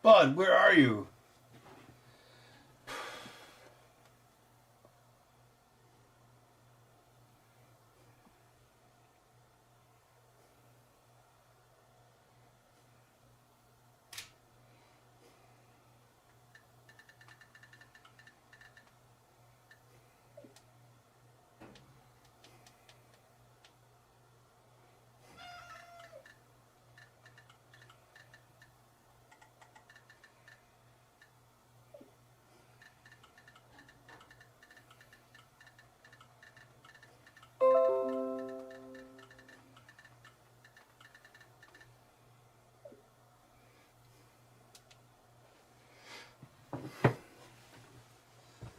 Bud, where are you?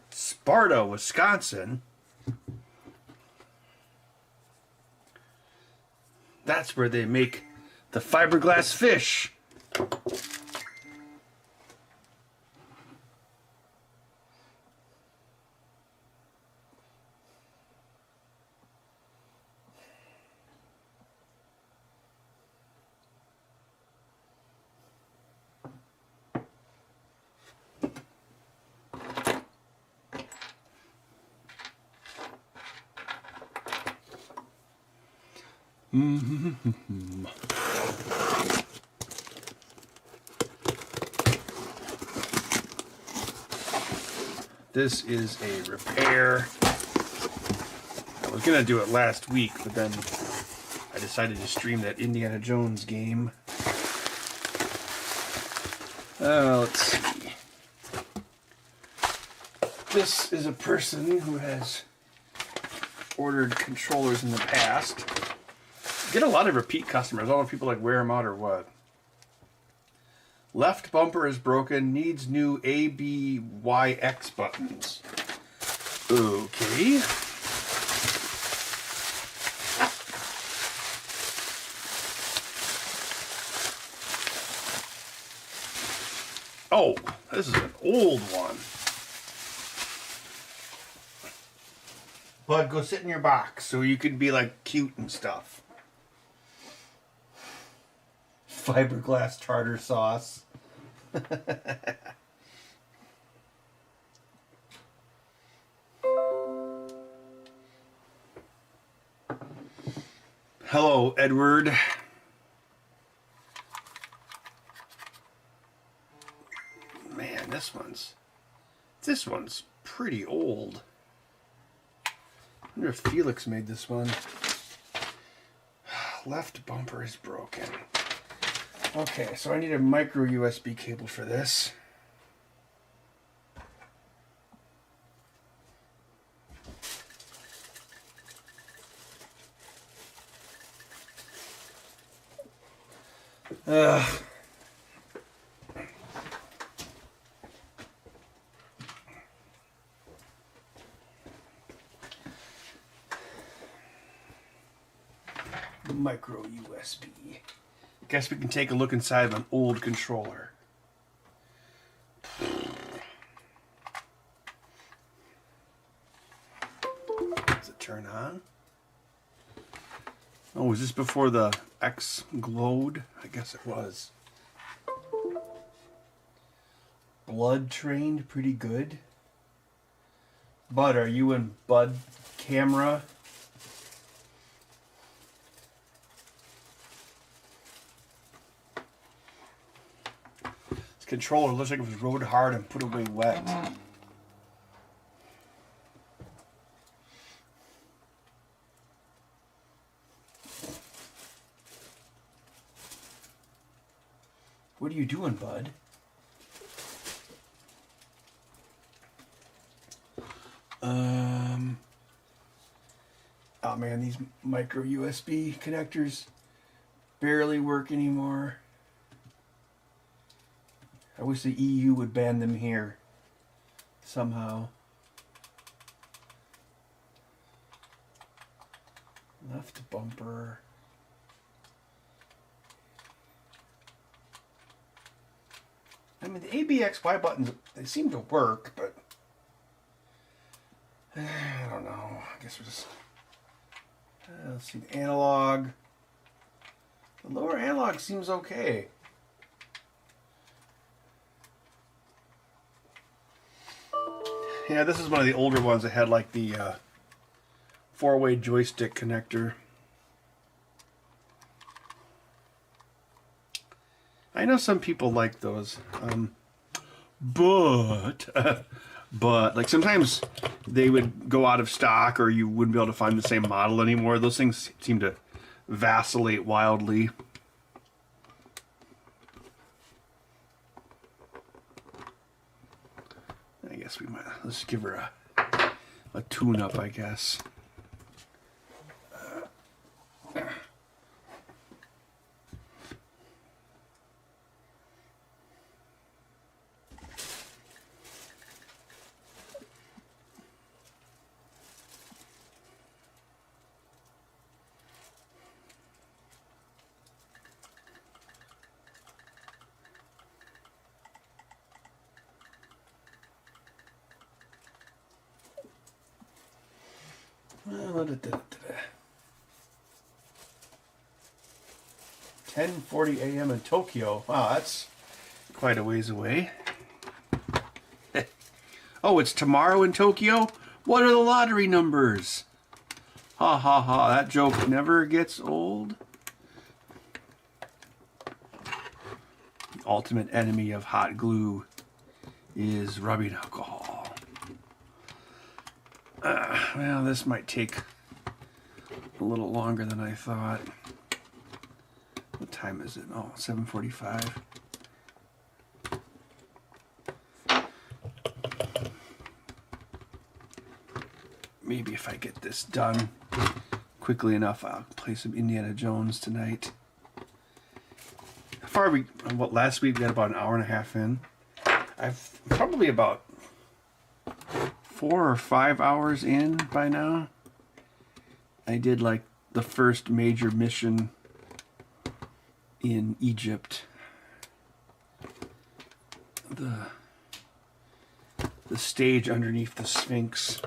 Sparta, Wisconsin. That's where they make the fiberglass fish. This is a repair. I was gonna do it last week, but then I decided to stream that Indiana Jones game. Let's see. This is a person who has ordered controllers in the past. Get a lot of repeat customers. I don't know if people like wear them out or what. Left bumper is broken. Needs new A, B, Y, X buttons. Okay. Oh, this is an old one. Bud, go sit in your box so you can be like cute and stuff. Fiberglass tartar sauce. Hello, Edward. Man, this one's pretty old. I wonder if Felix made this one. Left bumper is broken. Okay, so I need a micro USB cable for this. Micro USB. Guess we can take a look inside of an old controller. Does it turn on? Oh, was this before the X glowed? I guess it was. Blood trained pretty good. Bud, are you in Bud camera? Controller looks like it was rode hard and put away wet. What are you doing, Bud? Oh man, these micro USB connectors barely work anymore. I wish the EU would ban them here somehow. Left bumper. I mean, the ABXY buttons, they seem to work, but I don't know. I guess we'll just Let's see, the analog. The lower analog seems okay. Yeah, this is one of the older ones that had like the 4-way joystick connector. I know some people like those, but like sometimes they would go out of stock, or you wouldn't be able to find the same model anymore. Those things seem to vacillate wildly. I guess we might, let's give her a tune-up, I guess. Well, 10:40 a.m. in Tokyo. Wow, that's quite a ways away. Oh, it's tomorrow in Tokyo? What are the lottery numbers? Ha ha ha, that joke never gets old. The ultimate enemy of hot glue is rubbing alcohol. Well, this might take a little longer than I thought. What time is it? Oh, 7:45. Maybe if I get this done quickly enough, I'll play some Indiana Jones tonight. How far are we? What, last week we got about an hour and a half in. I've probably about 4 or 5 hours in by now. I did like the first major mission in Egypt. The stage underneath the Sphinx.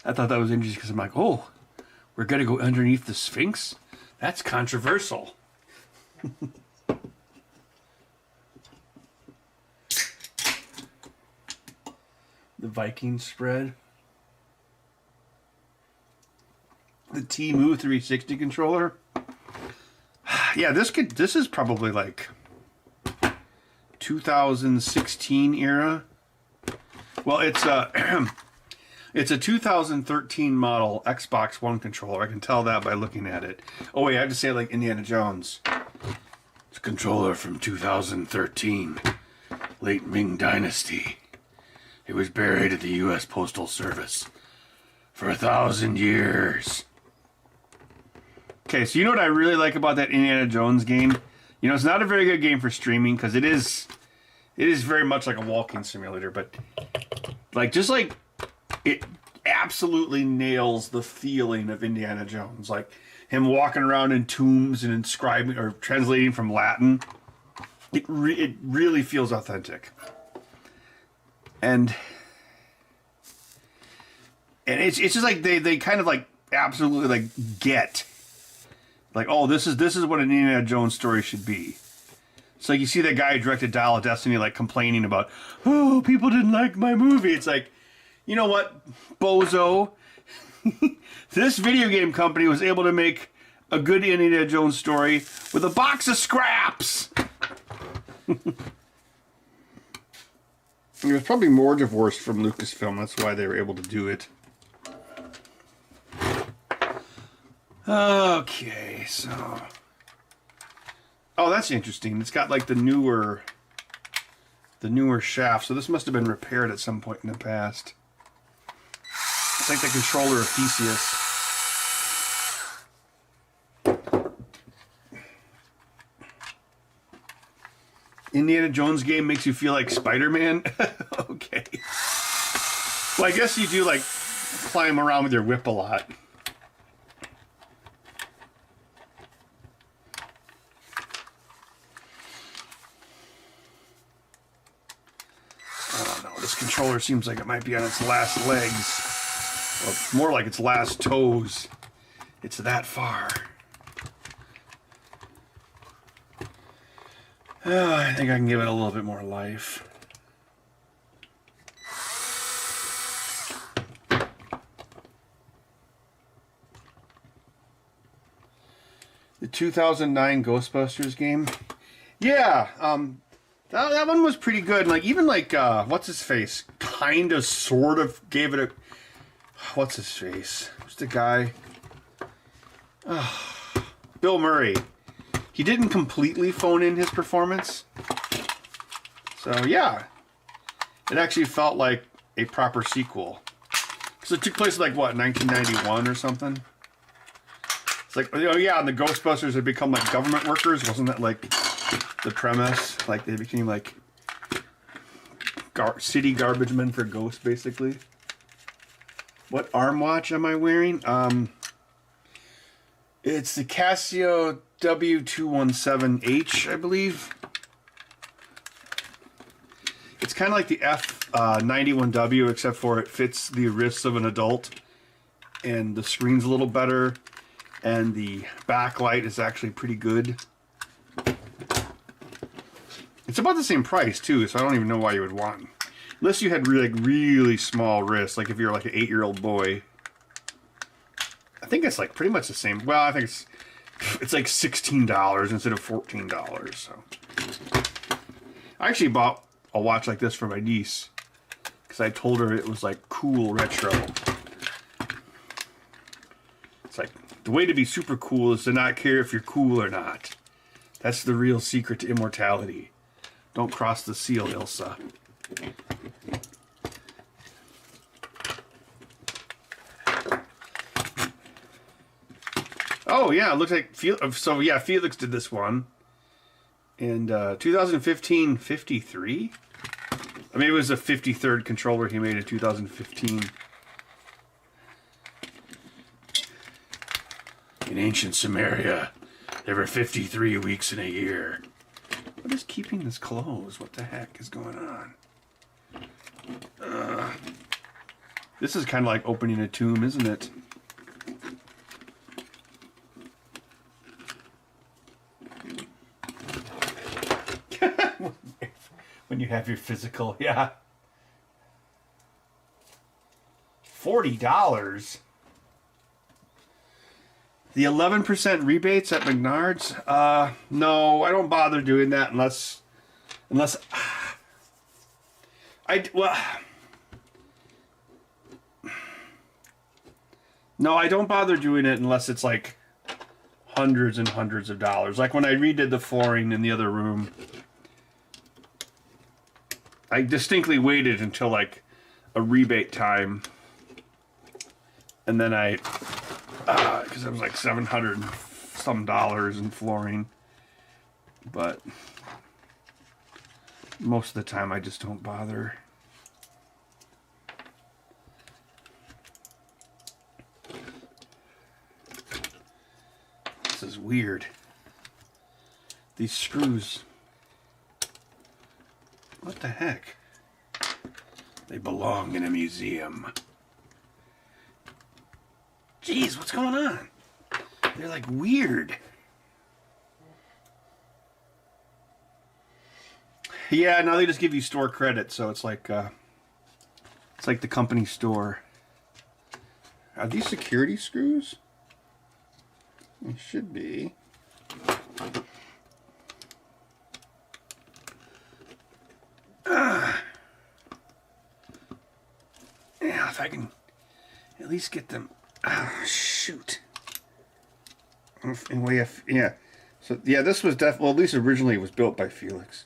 I thought that was interesting because I'm like, oh, we're gonna go underneath the Sphinx? That's controversial. The Viking spread. The Temu 360 controller. Yeah, this is probably like 2016 era. Well, it's it's a 2013 model Xbox One controller. I can tell that by looking at it. Oh wait, I have to say it like Indiana Jones. It's a controller from 2013, late Ming Dynasty. It was buried at the U.S. Postal Service for 1,000 years. Okay, so you know what I really like about that Indiana Jones game? You know, it's not a very good game for streaming because it is very much like a walking simulator, but like just like it absolutely nails the feeling of Indiana Jones, like him walking around in tombs and inscribing or translating from Latin. It really feels authentic, and it's just like they kind of like absolutely like get like, oh, this is what an Indiana Jones story should be. So you see that guy who directed Dial of Destiny like complaining about, oh, people didn't like my movie. It's like, you know what, bozo? This video game company was able to make a good Indiana Jones story with a box of scraps. It was probably more divorced from Lucasfilm. That's why they were able to do it. Okay, so... Oh, that's interesting. It's got like the newer shaft. So this must have been repaired at some point in the past. It's like the controller of Theseus. Indiana Jones game makes you feel like Spider-Man? Okay. Well, I guess you do like climb around with your whip a lot. This controller seems like it might be on its last legs. Well, more like its last toes. It's that far. I think I can give it a little bit more life. The 2009 Ghostbusters game. Yeah, that one was pretty good. Like, even like, what's his face? Kind of, sort of gave it a... What's his face? Who's the guy? Bill Murray. He didn't completely phone in his performance. So, yeah. It actually felt like a proper sequel. Because it took place like, what, 1991 or something? It's like, oh yeah, and the Ghostbusters had become like government workers. Wasn't that like the premise? Like they became like city garbage men for ghosts, basically. What arm watch am I wearing? It's the Casio W217H, I believe. It's kind of like the F91W, except for it fits the wrists of an adult, and the screen's a little better. And the backlight is actually pretty good. It's about the same price too, so I don't even know why you would want. Unless you had really small wrists, like if you're like an 8-year-old boy. I think it's like pretty much the same. Well, I think it's like $16 instead of $14. So I actually bought a watch like this for my niece because I told her it was like cool retro. It's like, the way to be super cool is to not care if you're cool or not. That's the real secret to immortality. Don't cross the seal, Ilsa. Oh yeah, it looks like so yeah, Felix did this one. And 2015 53? I mean, it was a 53rd controller he made in 2015. In ancient Samaria, there were 53 weeks in a year. What is keeping this closed? What the heck is going on? This is kind of like opening a tomb, isn't it? When you have your physical, yeah. $40? The 11% rebates at Menards? No, I don't bother doing that unless no, I don't bother doing it unless it's like hundreds and hundreds of dollars. Like when I redid the flooring in the other room, I distinctly waited until like a rebate time, and then because it was like $700 and some in flooring, but most of the time I just don't bother. This is weird. These screws, what the heck? They belong in a museum. Jeez, what's going on? They're like weird. Yeah, now they just give you store credit, so it's like the company store. Are these security screws? They should be. Yeah, if I can at least get them. Oh, shoot. Anyway, yeah. So, yeah, this was definitely, well, at least originally it was built by Felix.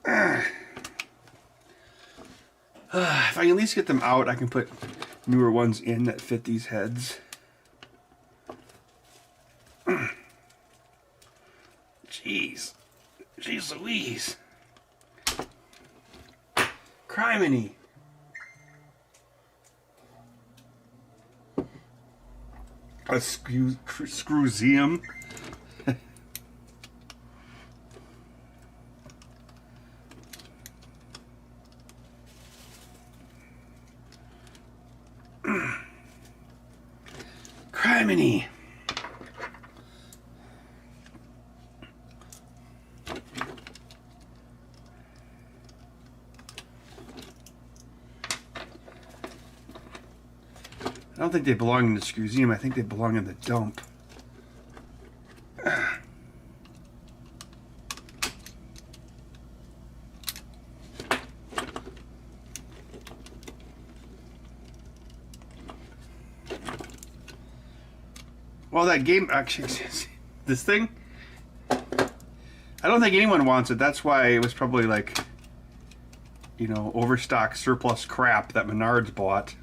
If I can at least get them out, I can put newer ones in that fit these heads. Jeez. Jeez Louise. Criminy. A screwseum. Jiminy. I don't think they belong in the Screwseum. I think they belong in the dump. Well, that game actually, this thing, I don't think anyone wants it. That's why it was probably like, you know, overstock surplus crap that Menards bought.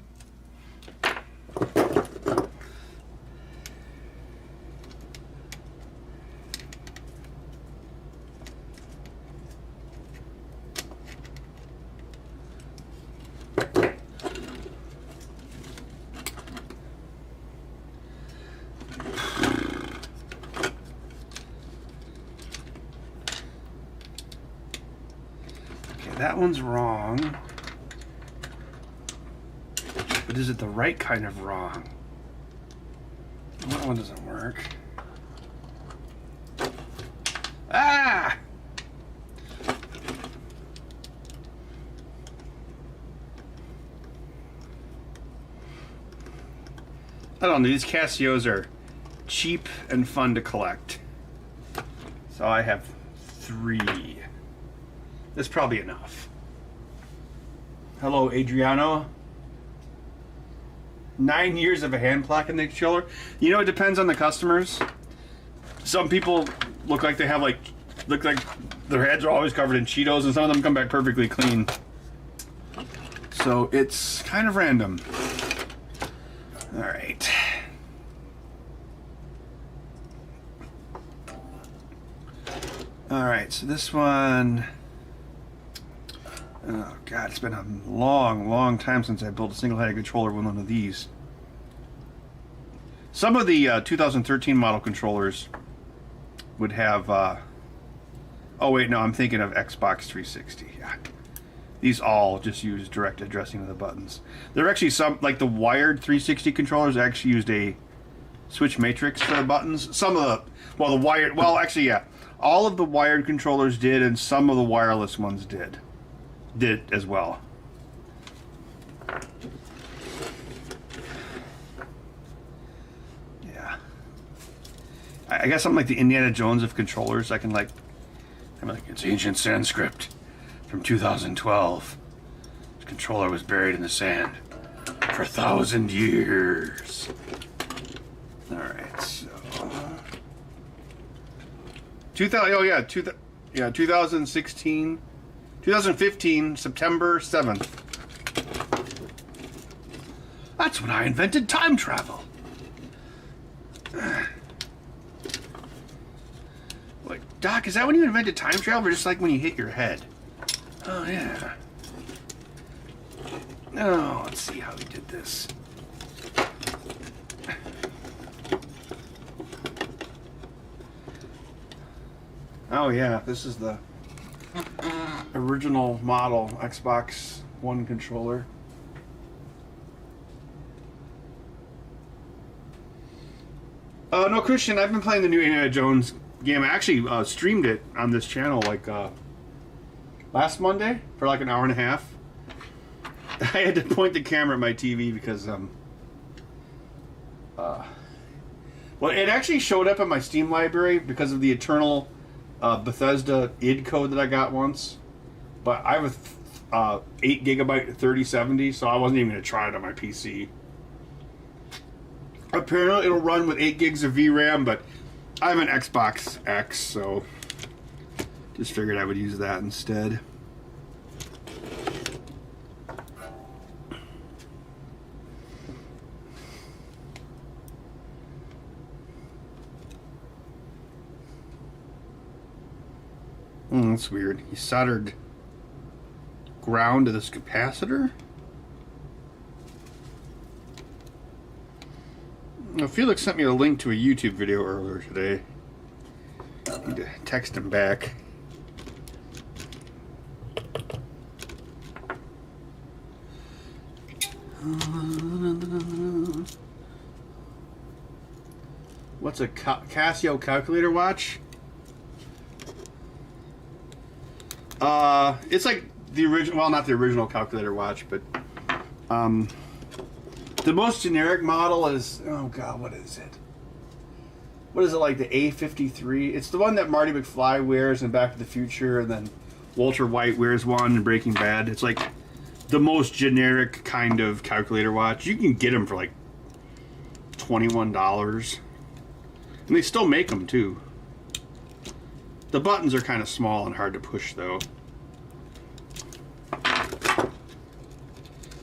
That one's wrong. But is it the right kind of wrong? That one doesn't work. Ah! I don't know, these Casios are cheap and fun to collect. So I have 3. That's probably enough. Hello, Adriano. 9 years of a hand plaque in the controller. You know, it depends on the customers. Some people look like they have look like their heads are always covered in Cheetos, and some of them come back perfectly clean. So it's kind of random. All right. All right, so this one. Oh God, it's been a long, long time since I built a single-headed controller with one of these. Some of the 2013 model controllers would have... oh wait, no, I'm thinking of Xbox 360. Yeah. These all just use direct addressing of the buttons. There are actually some, like the wired 360 controllers actually used a switch matrix for the buttons. Some of the, well, the wired, well, actually, yeah. All of the wired controllers did, and some of the wireless ones did as well. Yeah. I guess I'm like the Indiana Jones of controllers. I'm like, it's ancient Sanskrit from 2012. The controller was buried in the sand for 1,000 years. All right, so 2015, September 7th. That's when I invented time travel. Like, Doc, is that when you invented time travel, or just like when you hit your head? Oh, yeah. Oh, let's see how we did this. Oh, yeah, this is the original model Xbox One controller. No, Christian, I've been playing the new Indiana Jones game. I actually streamed it on this channel like last Monday for like an hour and a half. I had to point the camera at my TV because well, it actually showed up in my Steam library because of the Eternal Bethesda id code that I got once. But I have a 8 gigabyte 3070, so I wasn't even going to try it on my PC. Apparently it'll run with 8 gigs of VRAM, but I have an Xbox X, so just figured I would use that instead. That's weird. He soldered ground to this capacitor? Felix sent me a link to a YouTube video earlier today. I need to text him back. What's a Casio calculator watch? It's like the original, well, not the original calculator watch, but the most generic model is, oh god, what is it? What is it, like the A53? It's the one that Marty McFly wears in Back to the Future, and then Walter White wears one in Breaking Bad. It's like the most generic kind of calculator watch. You can get them for like $21. And they still make them too. The buttons are kind of small and hard to push though.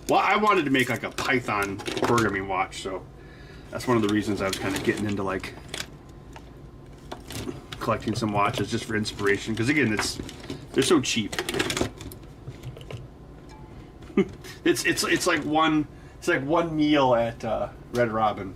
Well, I wanted to make like a Python programming watch, so that's one of the reasons I was kind of getting into like collecting some watches just for inspiration. Because again, they're so cheap. it's like one meal at Red Robin.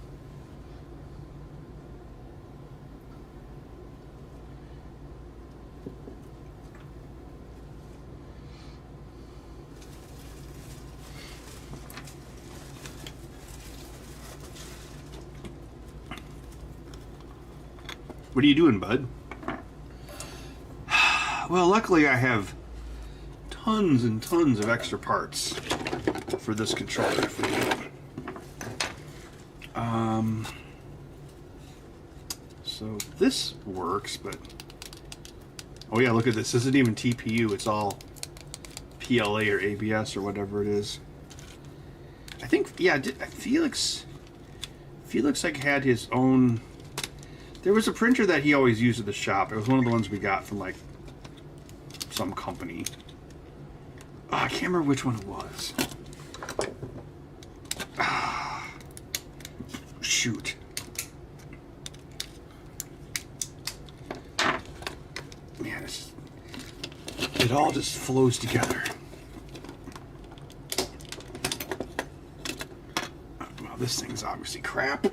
What are you doing, bud? Well, luckily I have tons and tons of extra parts for this controller for you. So this works, but oh yeah, look at this. This isn't even TPU. It's all PLA or ABS or whatever it is. I think, yeah, Felix like had his own. There was a printer that he always used at the shop. It was one of the ones we got from like some company. Oh, I can't remember which one it was. Shoot. Man, it all just flows together. Well, this thing's obviously crap.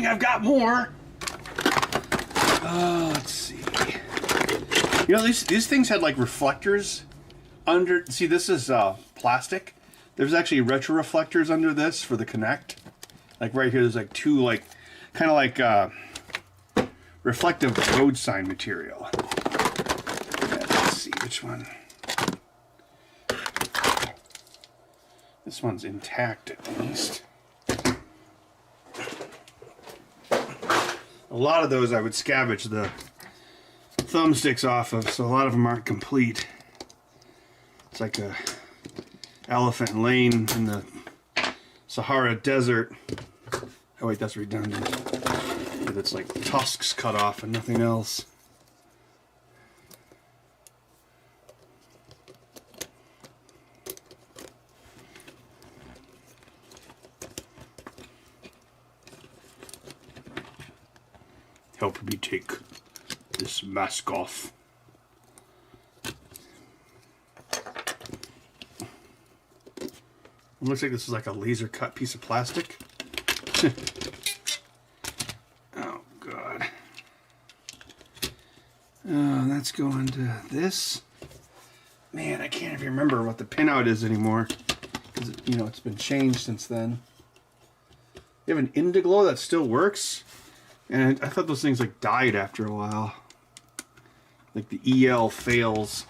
I've got more. Let's see. You know, these things had like reflectors under. See, this is plastic. There's actually retro reflectors under this for the Connect. Like right here, there's like two, like kind of like reflective road sign material. Let's see which one. This one's intact at least. A lot of those I would scavenge the thumbsticks off of, so a lot of them aren't complete. It's like a elephant lane in the Sahara Desert. Oh wait, that's redundant. But it's like tusks cut off and nothing else. Help me take this mask off. It looks like this is like a laser cut piece of plastic. Oh god. Oh, that's going to this. Man, I can't even remember what the pinout is anymore. Because, you know, it's been changed since then. You have an Indiglo that still works? And I thought those things like died after a while. Like the EL fails.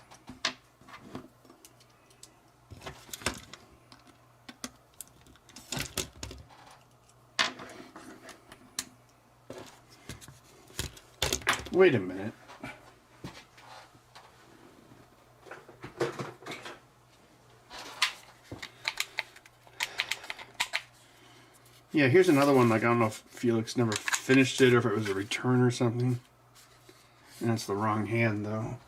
Wait a minute. Yeah, here's another one. Like, I don't know if Felix never finished it or if it was a return or something. And that's the wrong hand, though.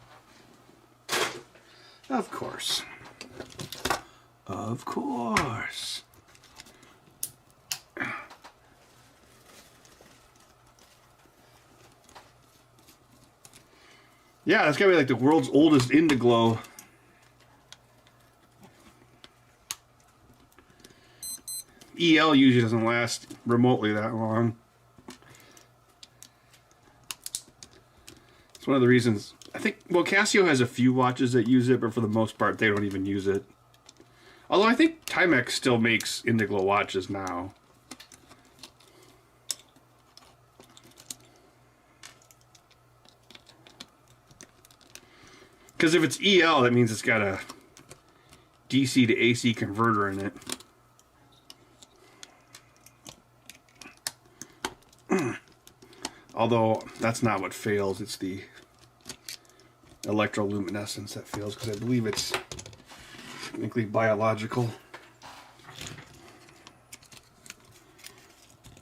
Of course. Of course. Yeah, that's gotta be like the world's oldest Indiglo. EL usually doesn't last remotely that long. It's one of the reasons. I think, well, Casio has a few watches that use it, but for the most part, they don't even use it. Although I think Timex still makes Indiglo watches now. Because if it's EL, that means it's got a DC to AC converter in it. Although that's not what fails, it's the electroluminescence that fails, because I believe it's technically biological.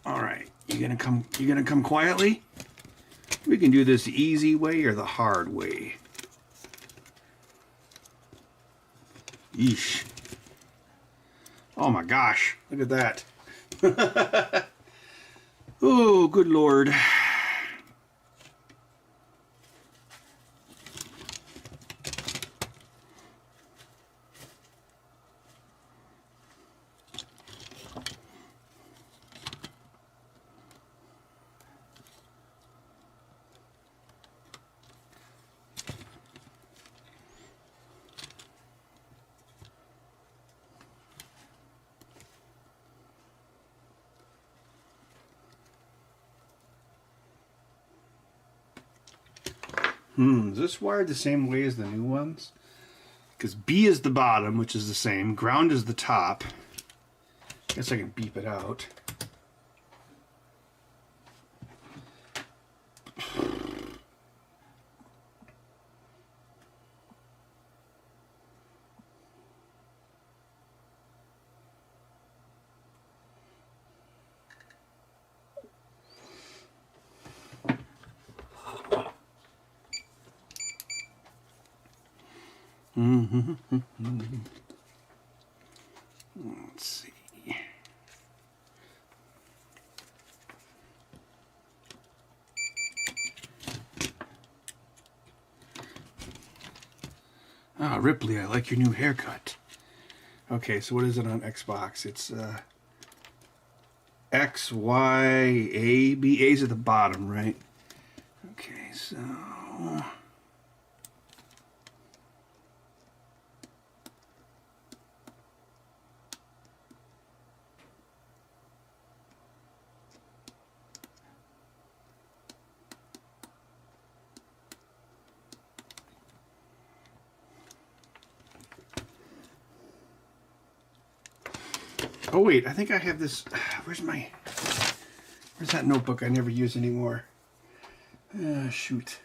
All right, you gonna come quietly? We can do this the easy way or the hard way. Yeesh. Oh my gosh, look at that. Oh, good Lord. Is this wired the same way as the new ones? Because B is the bottom, which is the same. Ground is the top. Guess I can beep it out. Let's see. Ah, Ripley, I like your new haircut. Okay, so what is it on Xbox? It's X, Y, A, B. A's at the bottom, right? Okay, so... Oh wait, I think I have this. Where's that notebook I never use anymore? Shoot.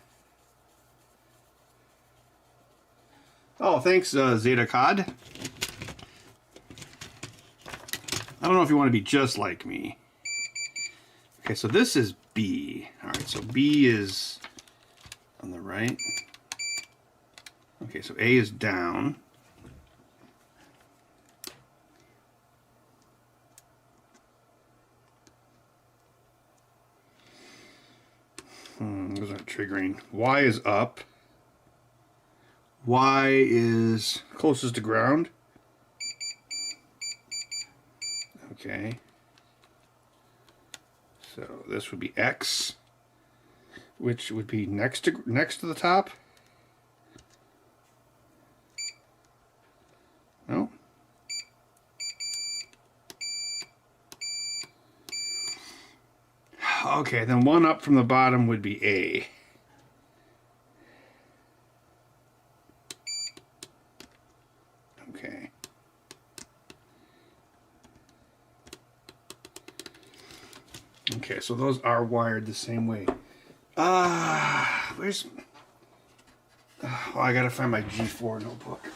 Oh, thanks, Zeta Cod. I don't know if you want to be just like me. Okay, so this is B. All right, so B is on the right. Okay, so A is down. Was that triggering? Y is up. Y is closest to ground. Okay. So this would be X, which would be next to the top. No. Okay, then one up from the bottom would be A. Okay. Okay, so those are wired the same way. Where's... Oh, I gotta find my G4 notebook.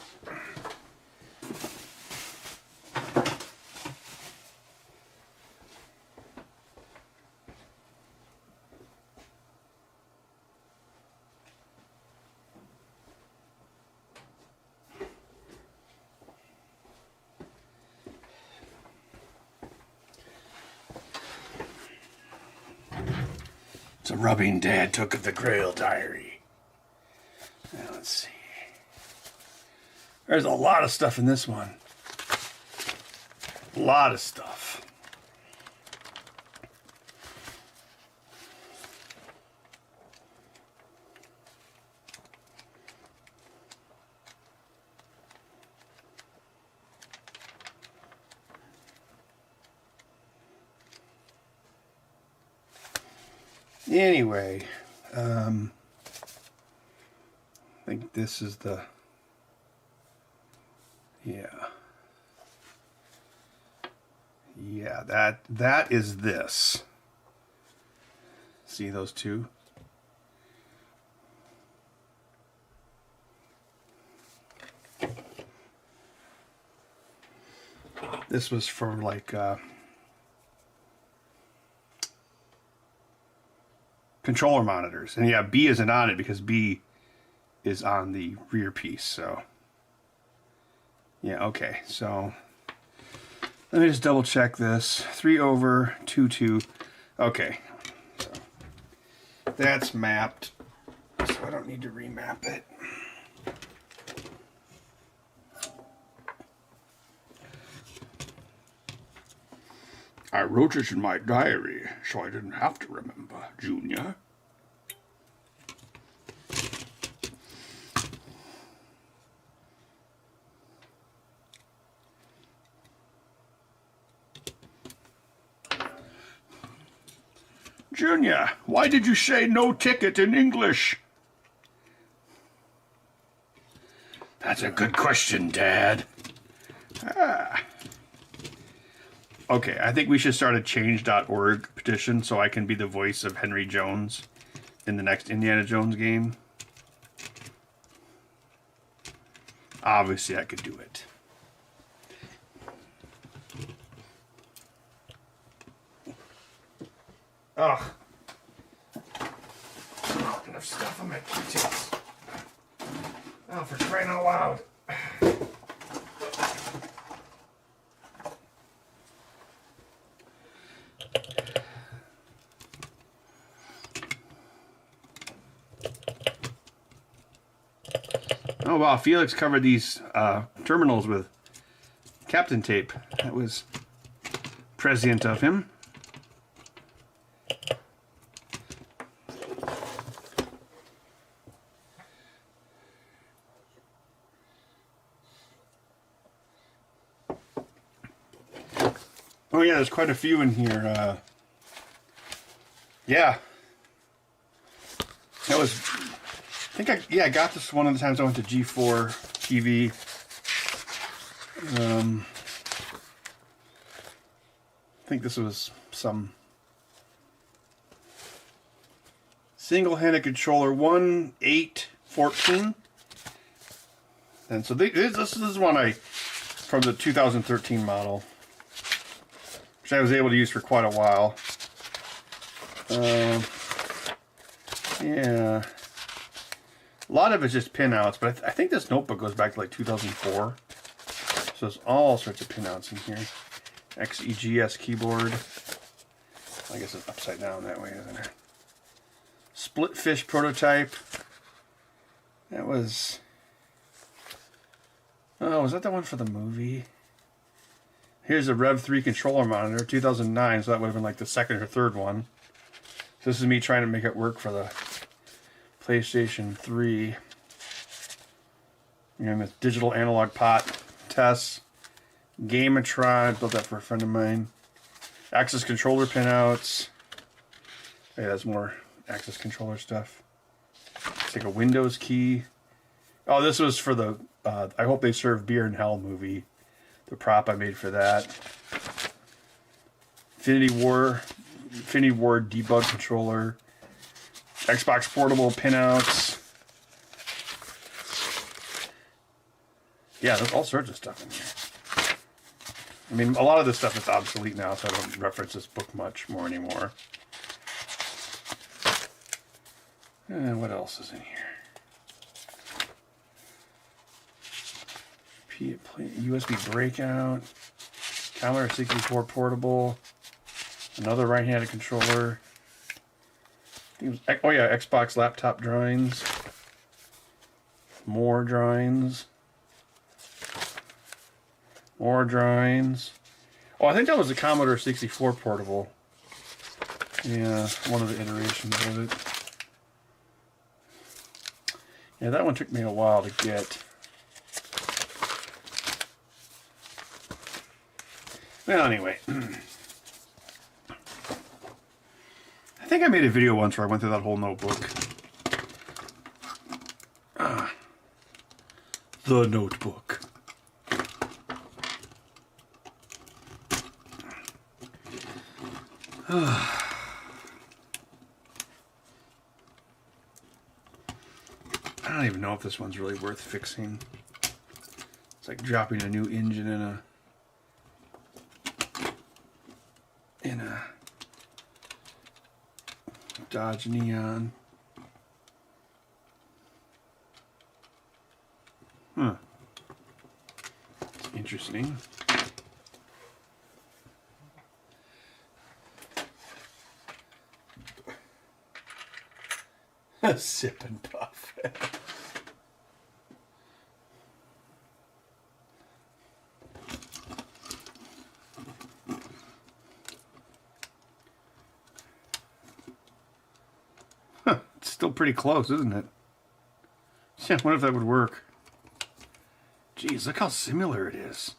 It's a rubbing Dad took of the Grail Diary. Now let's see. There's a lot of stuff in this one. A lot of stuff. Anyway, I think this is the, yeah, that is this. See those two? This was for like controller monitors. And yeah, B isn't on it because B is on the rear piece. So yeah, okay. So let me just double check this. 3 over 2 2. Okay. So that's mapped. So I don't need to remap it. I wrote it in my diary, so I didn't have to remember, Junior. Junior, why did you say no ticket in English? That's a good question, Dad. Okay, I think we should start a change.org petition so I can be the voice of Henry Jones in the next Indiana Jones game. Obviously, I could do it. Ugh. Oh, enough stuff on my Q-tips. Oh, for crying out loud. Oh wow, Felix covered these terminals with Captain tape. That was prescient of him. Oh yeah, there's quite a few in here. Yeah. That was... I think I got this one of the times I went to G4 TV. I think this was some single-handed controller 1.8.14. And so this is one from the 2013 model, which I was able to use for quite a while. Yeah. A lot of it's just pinouts, but I think this notebook goes back to like 2004. So there's all sorts of pinouts in here. XEGS keyboard. I guess it's upside down that way, isn't it? Split fish prototype. That was... Oh, was that the one for the movie? Here's a Rev 3 controller monitor, 2009, so that would have been like the second or third one. So this is me trying to make it work for the PlayStation 3. And this digital analog pot tests. Gamatron, built that for a friend of mine. Access controller pinouts. Yeah, that's more access controller stuff. It's like a Windows key. Oh, this was for the I Hope They Serve Beer in Hell movie. The prop I made for that. Infinity War debug controller. Xbox portable pinouts. Yeah, there's all sorts of stuff in here. I mean, a lot of this stuff is obsolete now, so I don't reference this book much more anymore. And what else is in here? USB breakout. Commodore 64 portable. Another right-handed controller. Oh yeah, Xbox laptop drawings. More drawings. More drawings. Oh, I think that was the Commodore 64 portable. Yeah, one of the iterations of it. Yeah, that one took me a while to get. Well, anyway. I think I made a video once where I went through that whole notebook. The notebook. I don't even know if this one's really worth fixing. It's like dropping a new engine in a Dodge Neon. Huh. It's interesting. Sip and puff. It's still pretty close, isn't it? Yeah, I wonder if that would work. Geez, look how similar it is.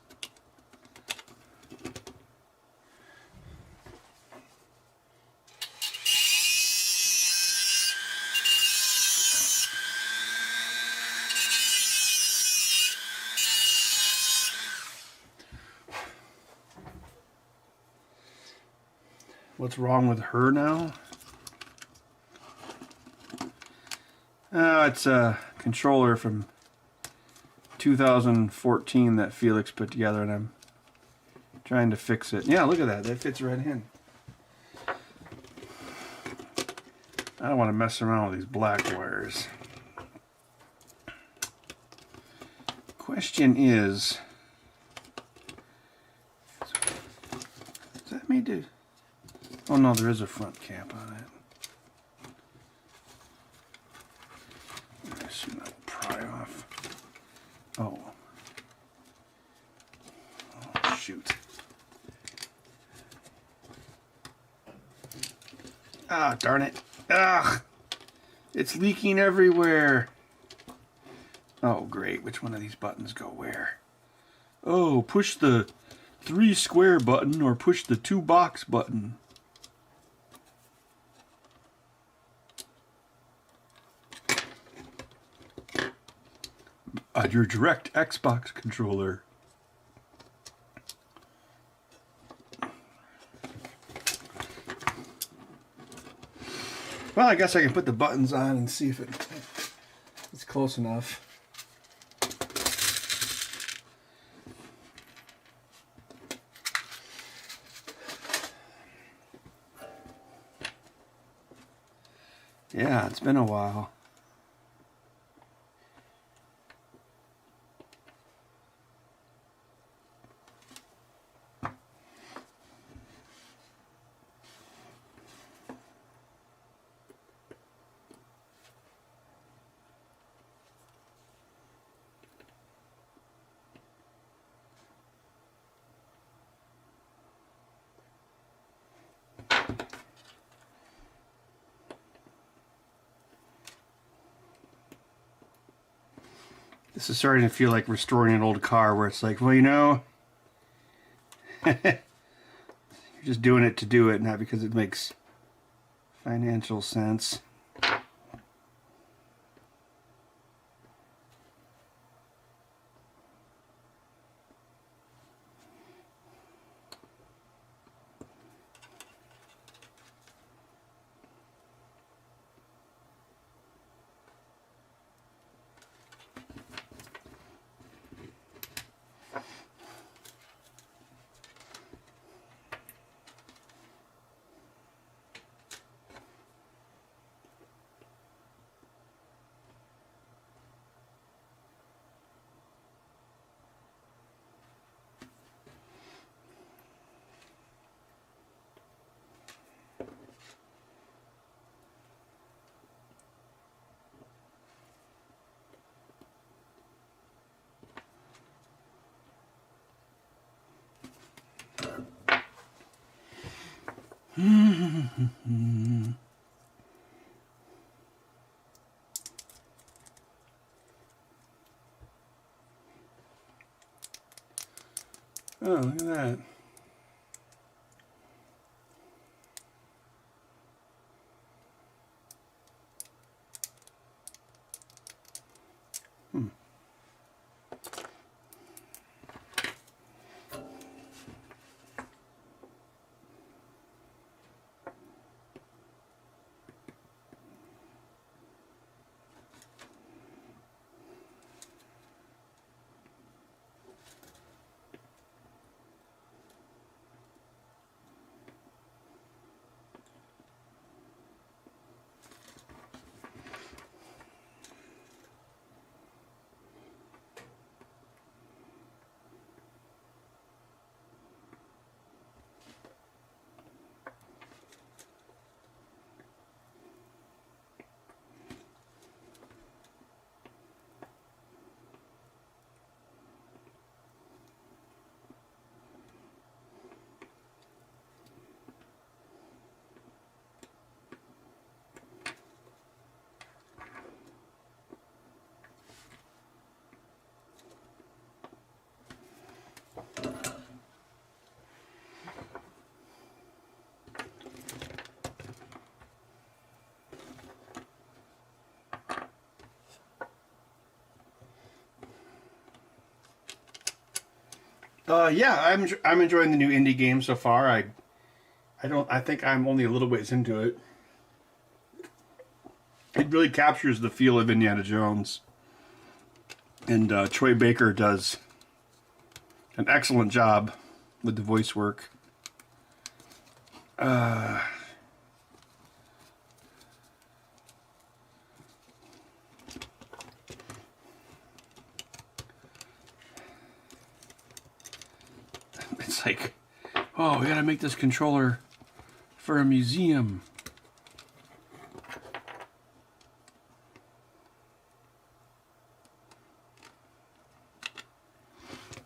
What's wrong with her now? It's a controller from 2014 that Felix put together, and I'm trying to fix it. Yeah, look at that. That fits right in. I don't want to mess around with these black wires. Question is that made to... Oh no, there is a front cap on it. I assume that will pry off. Oh. Oh, shoot. Ah, darn it. Ugh! It's leaking everywhere. Oh, great. Which one of these buttons go where? Oh, push the 3 square button or push the 2 box button. Your direct Xbox controller. Well, I guess I can put the buttons on and see if it's close enough. Yeah, it's been a while. This is starting to feel like restoring an old car where it's like, well, you know, you're just doing it to do it, not because it makes financial sense. Oh, look at that. Yeah, I'm enjoying the new indie game so far. I think I'm only a little ways into it. It really captures the feel of Indiana Jones, and Troy Baker does an excellent job with the voice work. It's like, oh, we gotta make this controller for a museum.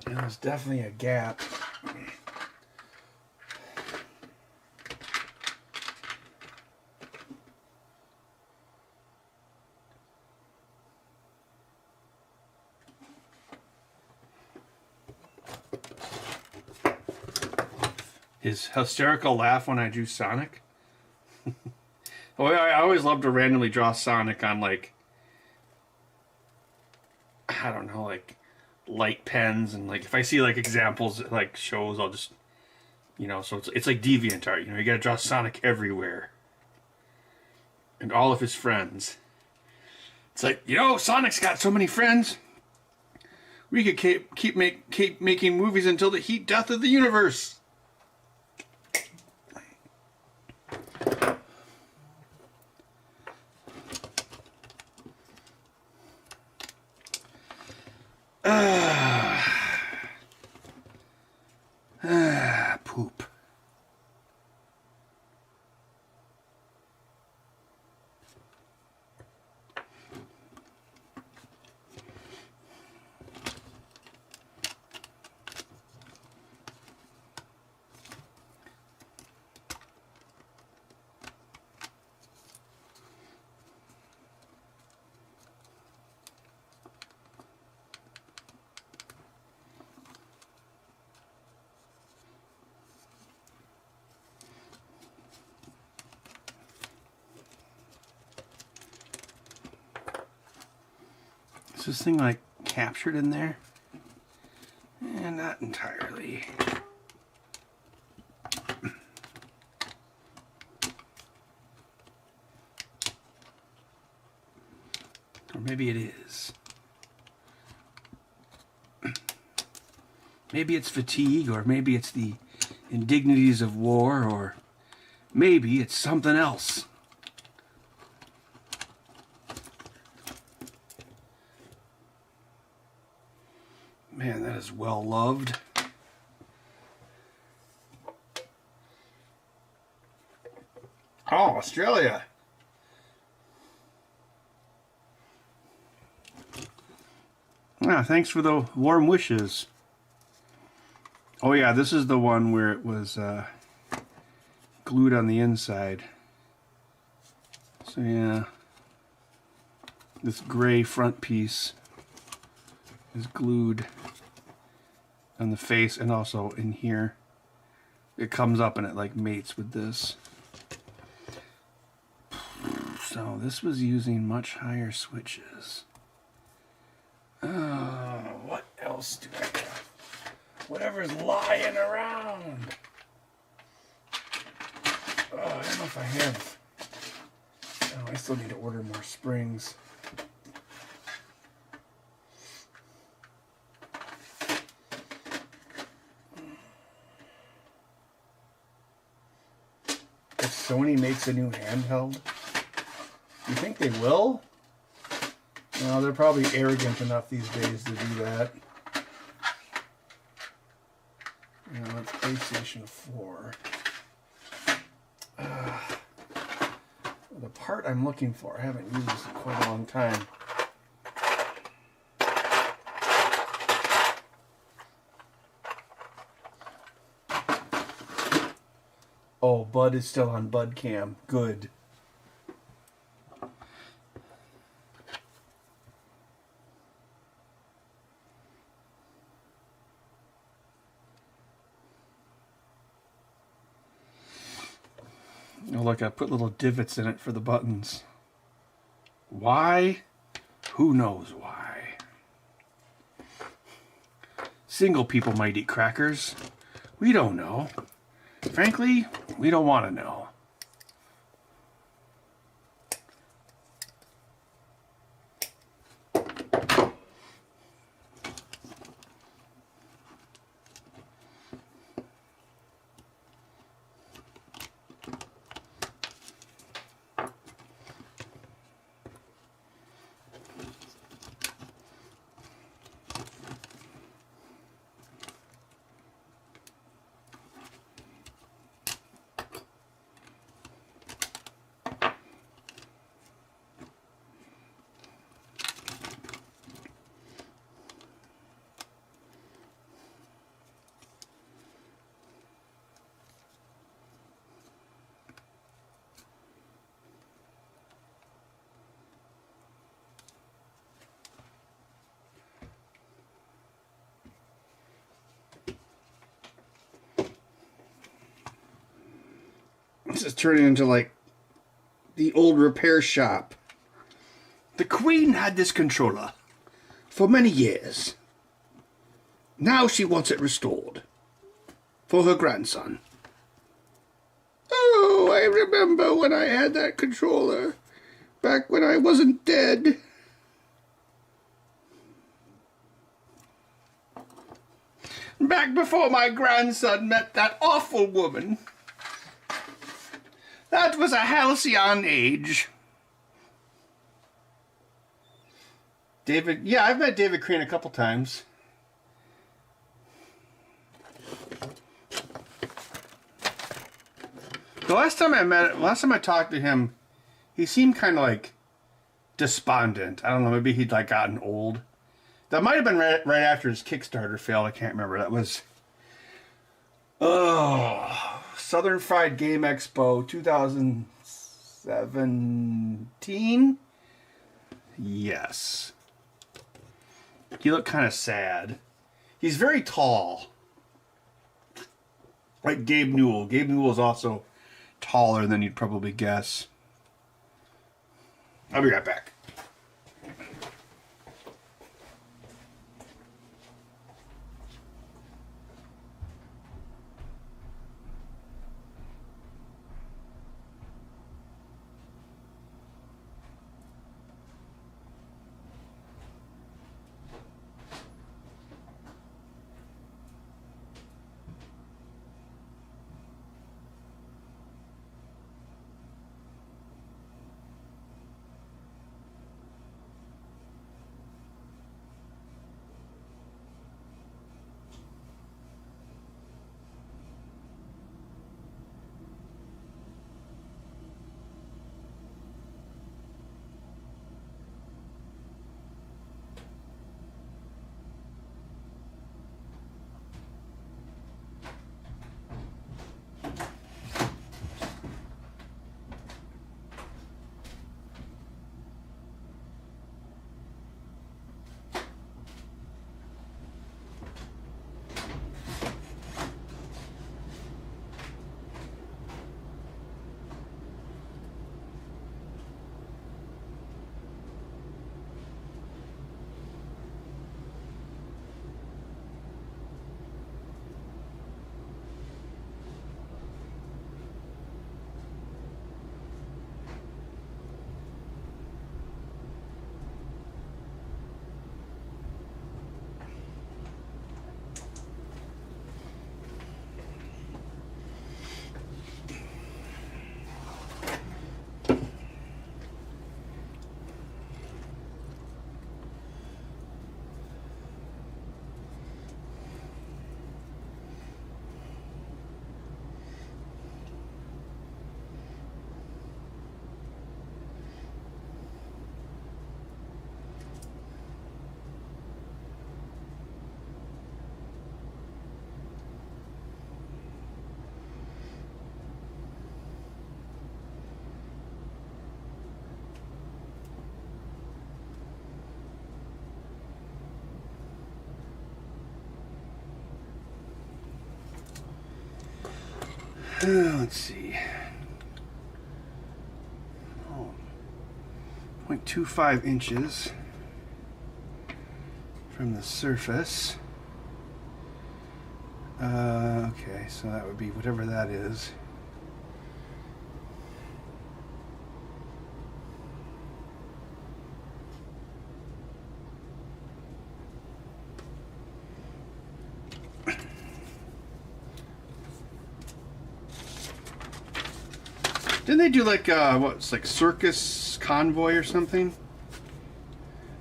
And there's definitely a gap. His hysterical laugh when I drew Sonic. Oh, I always love to randomly draw Sonic on, like, I don't know, like light pens, and like if I see like examples like shows, I'll just, so it's like DeviantArt. You gotta draw Sonic everywhere and all of his friends. It's like, Sonic's got so many friends. We could keep making movies until the heat death of the universe. Poop. Is this thing like captured in there? And not entirely. Or maybe it is. Maybe it's fatigue, or maybe it's the indignities of war, or maybe it's something else. Man, that is well loved. Oh, Australia. Ah, thanks for the warm wishes. Oh yeah, this is the one where it was glued on the inside. So yeah, this gray front piece is glued on the face and also in here. It comes up and it like mates with this. So this was using much higher switches. What else do I got? Whatever's lying around. Oh, I don't know if I have. Oh, I still need to order more springs. If Sony makes a new handheld, you think they will? No, they're probably arrogant enough these days to do that. It's PlayStation 4. The part I'm looking for, I haven't used this in quite a long time. Oh, Bud is still on Budcam. Good. Oh, look, I put little divots in it for the buttons. Why? Who knows why? Single people might eat crackers. We don't know. Frankly, we don't want to know. This is turning into like the old repair shop. The Queen had this controller For many years. Now she wants it restored. For her grandson. Oh, I remember when I had that controller. Back when I wasn't dead. back before my grandson met that awful woman. That was a halcyon age. David, yeah, I've met David Crane a couple times. The last time I talked to him, he seemed kind of like despondent. I don't know, maybe he'd like gotten old. That might have been right after his Kickstarter failed. I can't remember. That was Southern Fried Game Expo 2017. Yes. He looked kind of sad. He's very tall. Like Gabe Newell. Gabe Newell is also taller than you'd probably guess. I'll be right back. Let's see. 0.25 inches from the surface. Okay, so that would be whatever that is. Didn't they do like what's like Circus Convoy or something?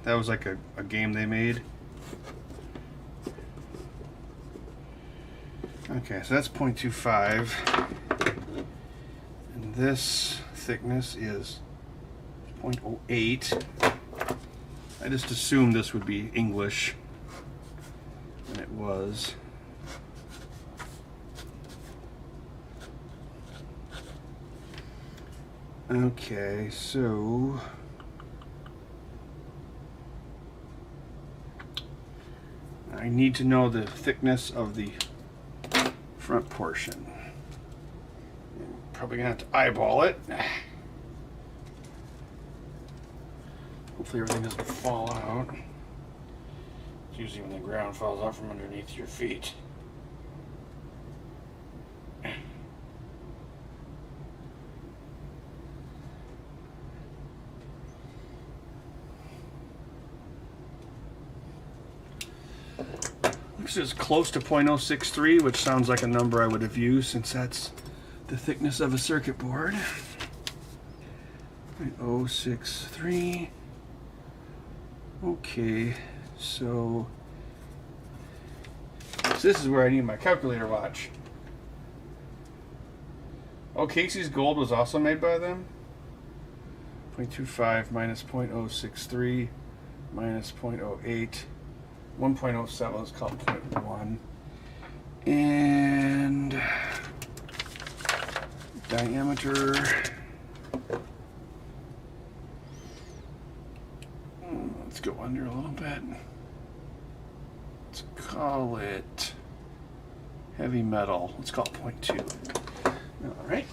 That was like a game they made. Okay, so that's 0.25. And this thickness is 0.08. I just assumed this would be English. And it was. Okay, so I need to know the thickness of the front portion. Probably gonna have to eyeball it. Hopefully everything doesn't fall out. It's usually when the ground falls out from underneath your feet. This is close to 0.063, which sounds like a number I would have used since that's the thickness of a circuit board. 0.063. Okay, so this is where I need my calculator watch. Oh, Casey's Gold was also made by them. 0.25 minus 0.063 minus 0.08. 1.07, let's call it 0.1. And diameter. Let's go under a little bit. Let's call it heavy metal. Let's call it 0.2. All right.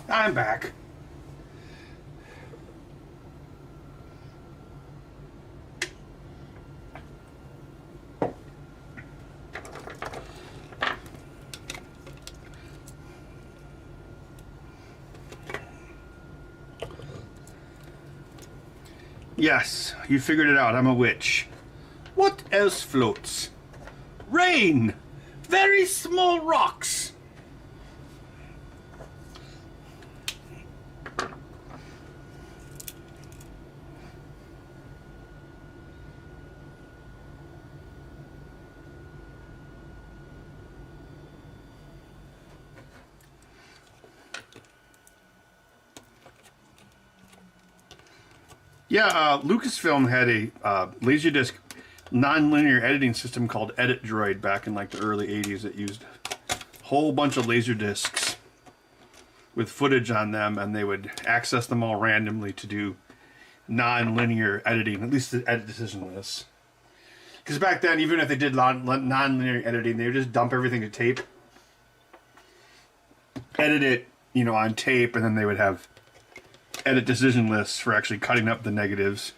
I'm back. Yes, you figured it out. I'm a witch. What else floats? Rain! Very small rocks! Yeah, Lucasfilm had a Laserdisc non-linear editing system called Edit Droid back in like the early 80s that used a whole bunch of laser discs with footage on them, and they would access them all randomly to do non-linear editing, at least the edit decision lists. Because back then, even if they did non-linear editing, they would just dump everything to tape, edit it, you know, on tape, and then they would have edit decision lists for actually cutting up the negatives.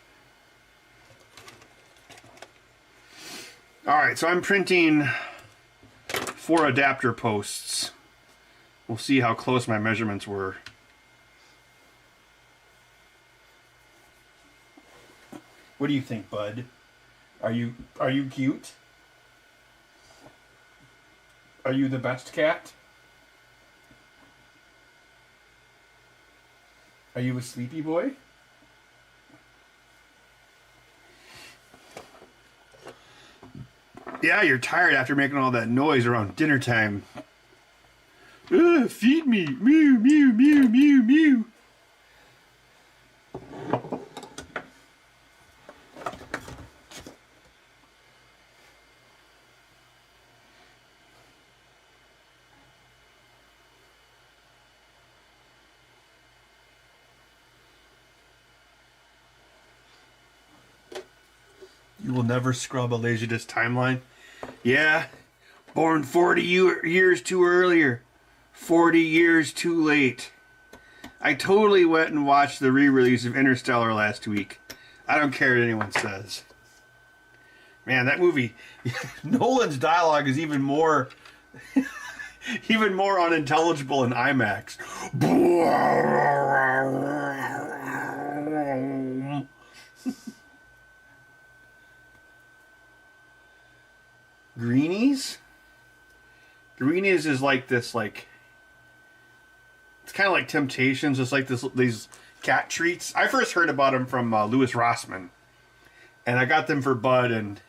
Alright, so I'm printing 4 adapter posts. We'll see how close my measurements were. What do you think, bud? Are you cute? Are you the best cat? Are you a sleepy boy? Yeah, you're tired after making all that noise around dinner time. Feed me. Mew, mew, mew, mew, mew. You will never scrub a Laserdisc timeline. Yeah, born 40 years too earlier. 40 years too late. I totally went and watched the re-release of Interstellar last week. I don't care what anyone says. Man, that movie, Nolan's dialogue is even more unintelligible in IMAX. Greenies? Greenies is like this, like, it's kind of like Temptations. It's like these cat treats. I first heard about them from Louis Rossman, and I got them for Bud, and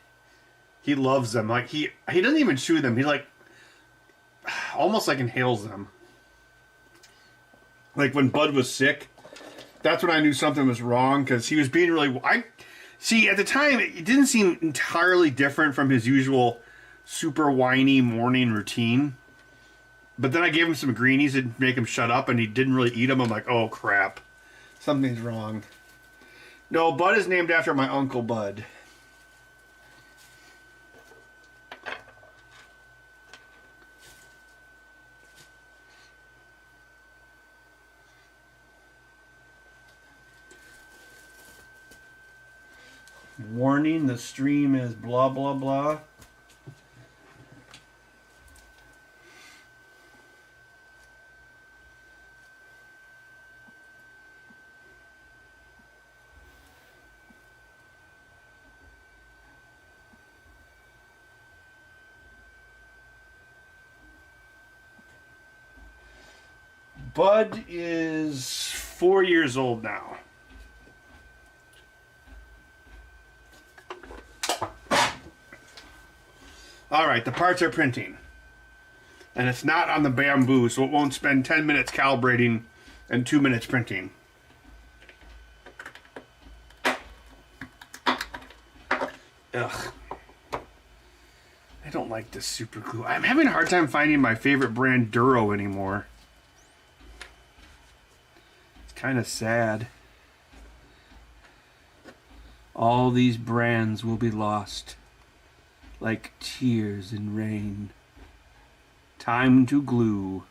he loves them. Like he doesn't even chew them. He like almost like inhales them. Like when Bud was sick, that's when I knew something was wrong, because he was being really. See, at the time it didn't seem entirely different from his usual super whiny morning routine. But then I gave him some greenies to make him shut up, and he didn't really eat them. I'm like, oh crap, something's wrong. No, Bud is named after my Uncle Bud. Warning, the stream is blah blah blah. Bud is 4 years old now. Alright, the parts are printing. And it's not on the bamboo, so it won't spend 10 minutes calibrating and 2 minutes printing. Ugh. I don't like this super glue. I'm having a hard time finding my favorite brand Duro anymore. Kind of sad. All these brands will be lost like tears in rain. Time to glue.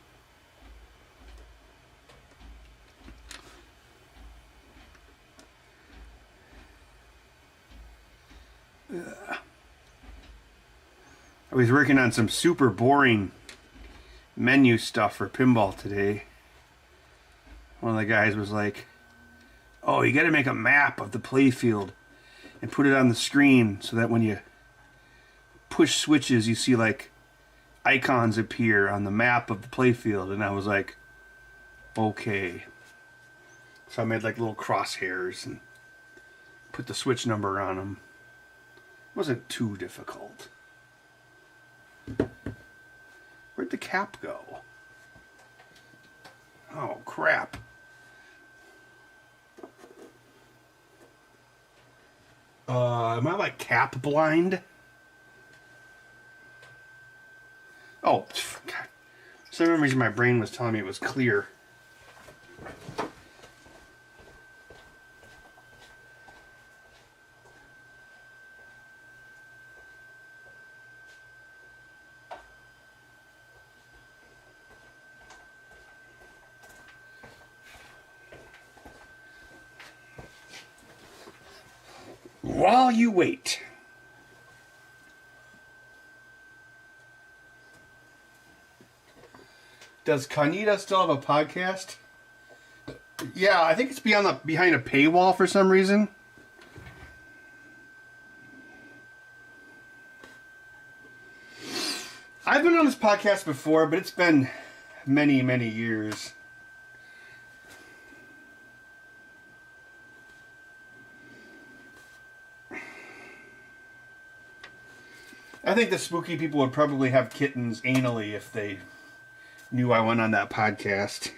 I was working on some super boring menu stuff for pinball today. One of the guys was like, oh, you got to make a map of the playfield and put it on the screen so that when you push switches, you see like icons appear on the map of the playfield, and I was like, okay. So I made like little crosshairs and put the switch number on them. It wasn't too difficult. Where'd the cap go? Oh, crap. Am I like cap blind? Oh, God. For some reason my brain was telling me it was clear. While you wait. Does Kanita still have a podcast? Yeah, I think it's behind a paywall for some reason. I've been on this podcast before, but it's been many, many years. I think the spooky people would probably have kittens anally if they knew I went on that podcast.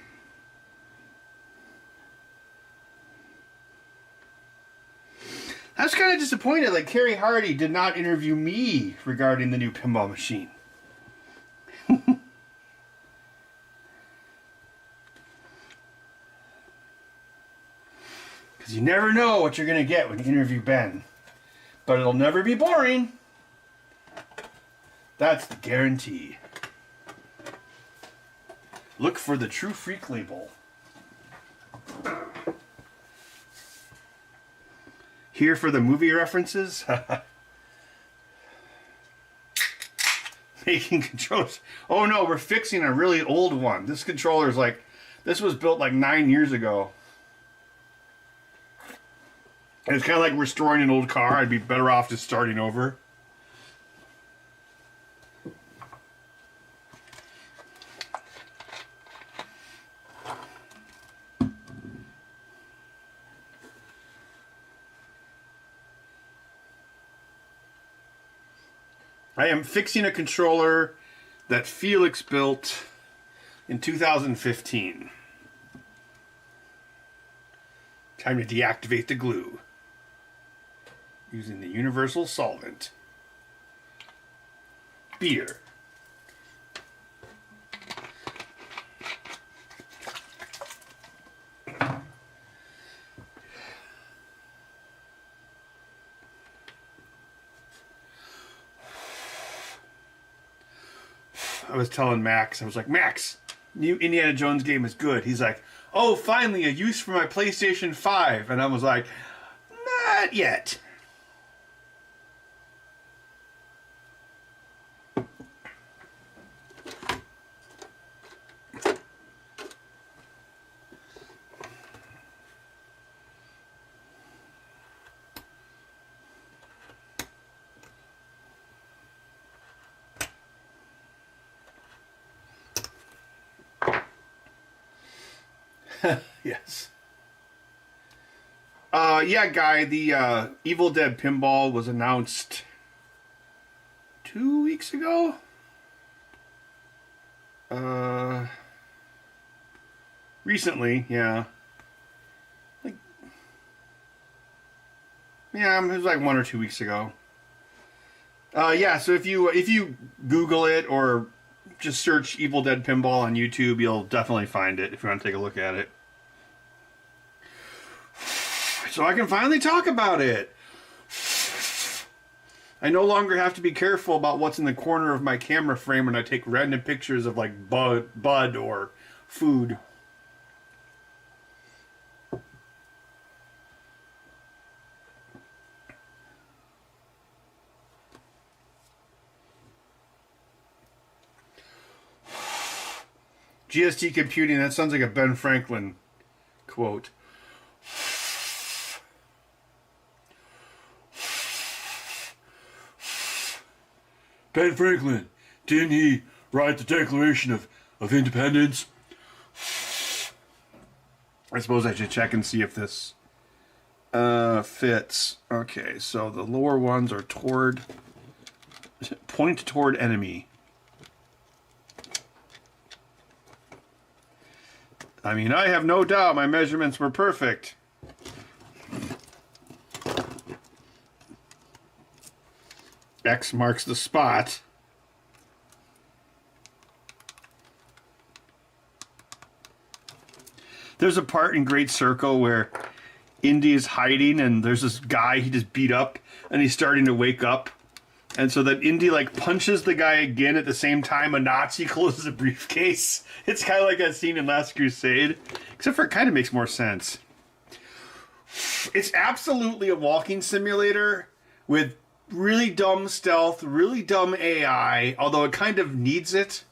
I was kind of disappointed. Like, Carrie Hardy did not interview me regarding the new pinball machine. Because you never know what you're going to get when you interview Ben. But it'll never be boring. That's the guarantee. Look for the True Freak label. Here for the movie references? Making controllers. Oh no, we're fixing a really old one. This controller is like, this was built like 9 years ago. And it's kind of like restoring an old car. I'd be better off just starting over. I am fixing a controller that Felix built in 2015. Time to deactivate the glue using the universal solvent. Beer. I was telling Max, I was like, Max, new Indiana Jones game is good. He's like, oh, finally, a use for my PlayStation 5. And I was like, not yet. Yes. Yeah, Guy, the Evil Dead Pinball was announced 2 weeks ago? Recently, yeah. Like, yeah, it was like 1 or 2 weeks ago. Yeah, so if you Google it or just search Evil Dead Pinball on YouTube, you'll definitely find it if you want to take a look at it. So I can finally talk about it. I no longer have to be careful about what's in the corner of my camera frame when I take random pictures of like bud or food. GST computing, that sounds like a Ben Franklin quote. Ben Franklin, didn't he write the Declaration of Independence? I suppose I should check and see if this fits. Okay, so the lower ones are point toward enemy. I mean, I have no doubt my measurements were perfect. X marks the spot. There's a part in Great Circle where Indy is hiding and there's this guy he just beat up and he's starting to wake up. And so that Indy like punches the guy again at the same time a Nazi closes a briefcase. It's kind of like that scene in Last Crusade, except for it kind of makes more sense. It's absolutely a walking simulator with really dumb stealth, really dumb AI, although it kind of needs it.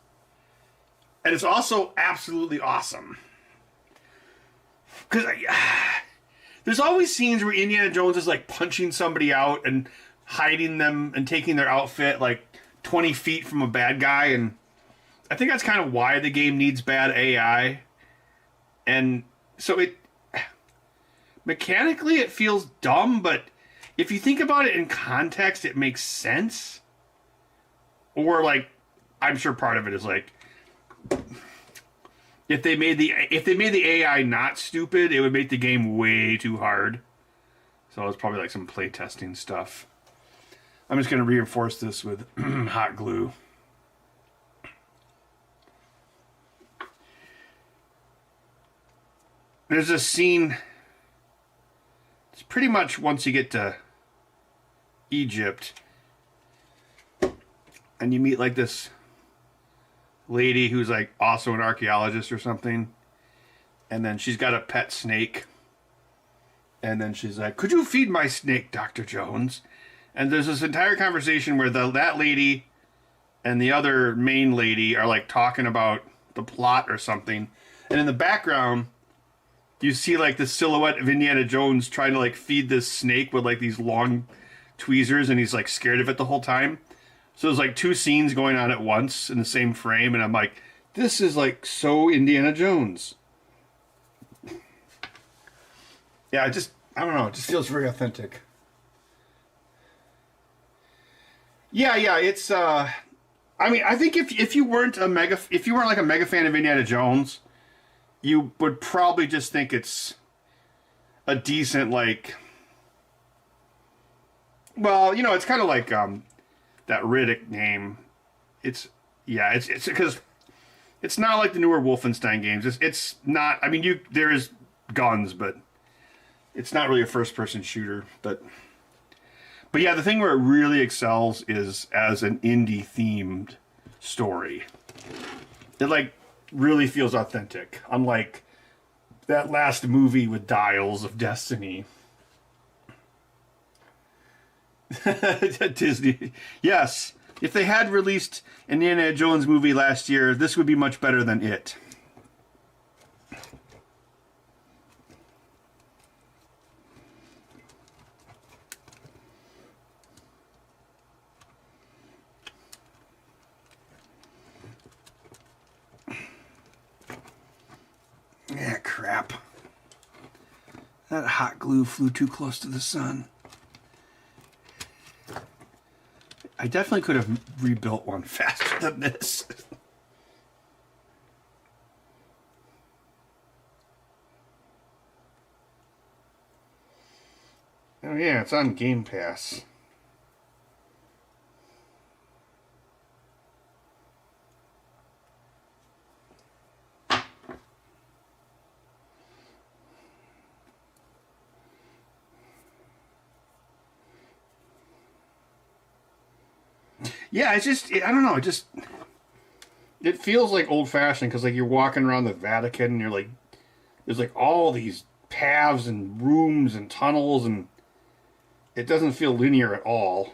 And it's also absolutely awesome. Because there's always scenes where Indiana Jones is like punching somebody out and hiding them and taking their outfit like 20 feet from a bad guy. And I think that's kind of why the game needs bad AI. And so mechanically it feels dumb, but if you think about it in context, it makes sense. Or like, I'm sure part of it is like, if they made the AI not stupid, it would make the game way too hard. So it's probably like some playtesting stuff. I'm just going to reinforce this with hot glue. There's a scene. It's pretty much once you get to Egypt and you meet like this lady who's like also an archaeologist or something, and then she's got a pet snake, and then she's like, "Could you feed my snake, Dr. Jones?" And there's this entire conversation where that lady and the other main lady are like talking about the plot or something, and in the background you see like the silhouette of Indiana Jones trying to like feed this snake with like these long tweezers, and he's like scared of it the whole time. So there's like two scenes going on at once in the same frame, and I'm like, this is like so Indiana Jones. Yeah, I don't know, it just feels very authentic. Yeah, it's I mean, I think if you weren't like a mega fan of Indiana Jones, you would probably just think it's a decent like, well, you know, it's kind of like that Riddick name. It's because it's not like the newer Wolfenstein games. It's not. I mean, there is guns, but it's not really a first-person shooter. But yeah, the thing where it really excels is as an indie themed story. It like really feels authentic, unlike that last movie with Dials of Destiny. Disney. Yes, if they had released an Indiana Jones movie last year, this would be much better than it. Yeah, crap. That hot glue flew too close to the sun. I definitely could have rebuilt one faster than this. Oh yeah, it's on Game Pass. Yeah, it's just, I don't know, it feels like old-fashioned, because like you're walking around the Vatican and you're like, there's like all these paths and rooms and tunnels, and it doesn't feel linear at all.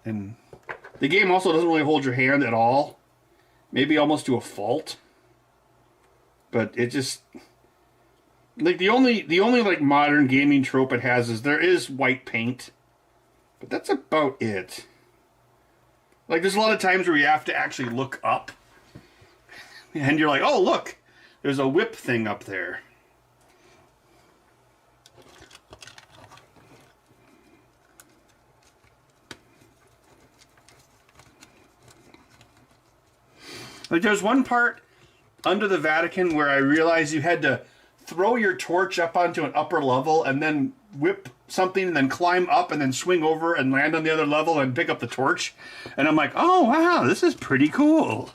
And the game also doesn't really hold your hand at all, maybe almost to a fault. But it just, like the only like modern gaming trope it has is there is white paint, but that's about it. Like, there's a lot of times where you have to actually look up. And you're like, oh, look, there's a whip thing up there. Like, there's one part under the Vatican where I realized you had to throw your torch up onto an upper level and then whip something and then climb up and then swing over and land on the other level and pick up the torch. And I'm like, oh, wow, this is pretty cool.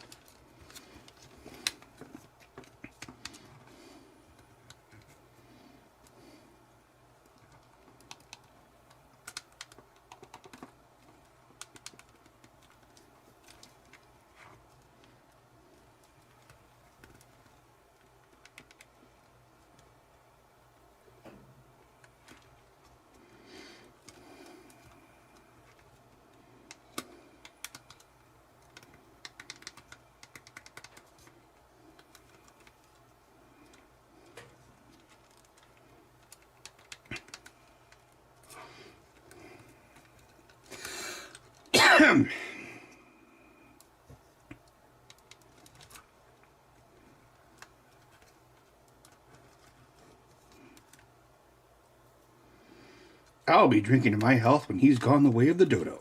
I'll be drinking to my health when he's gone the way of the dodo.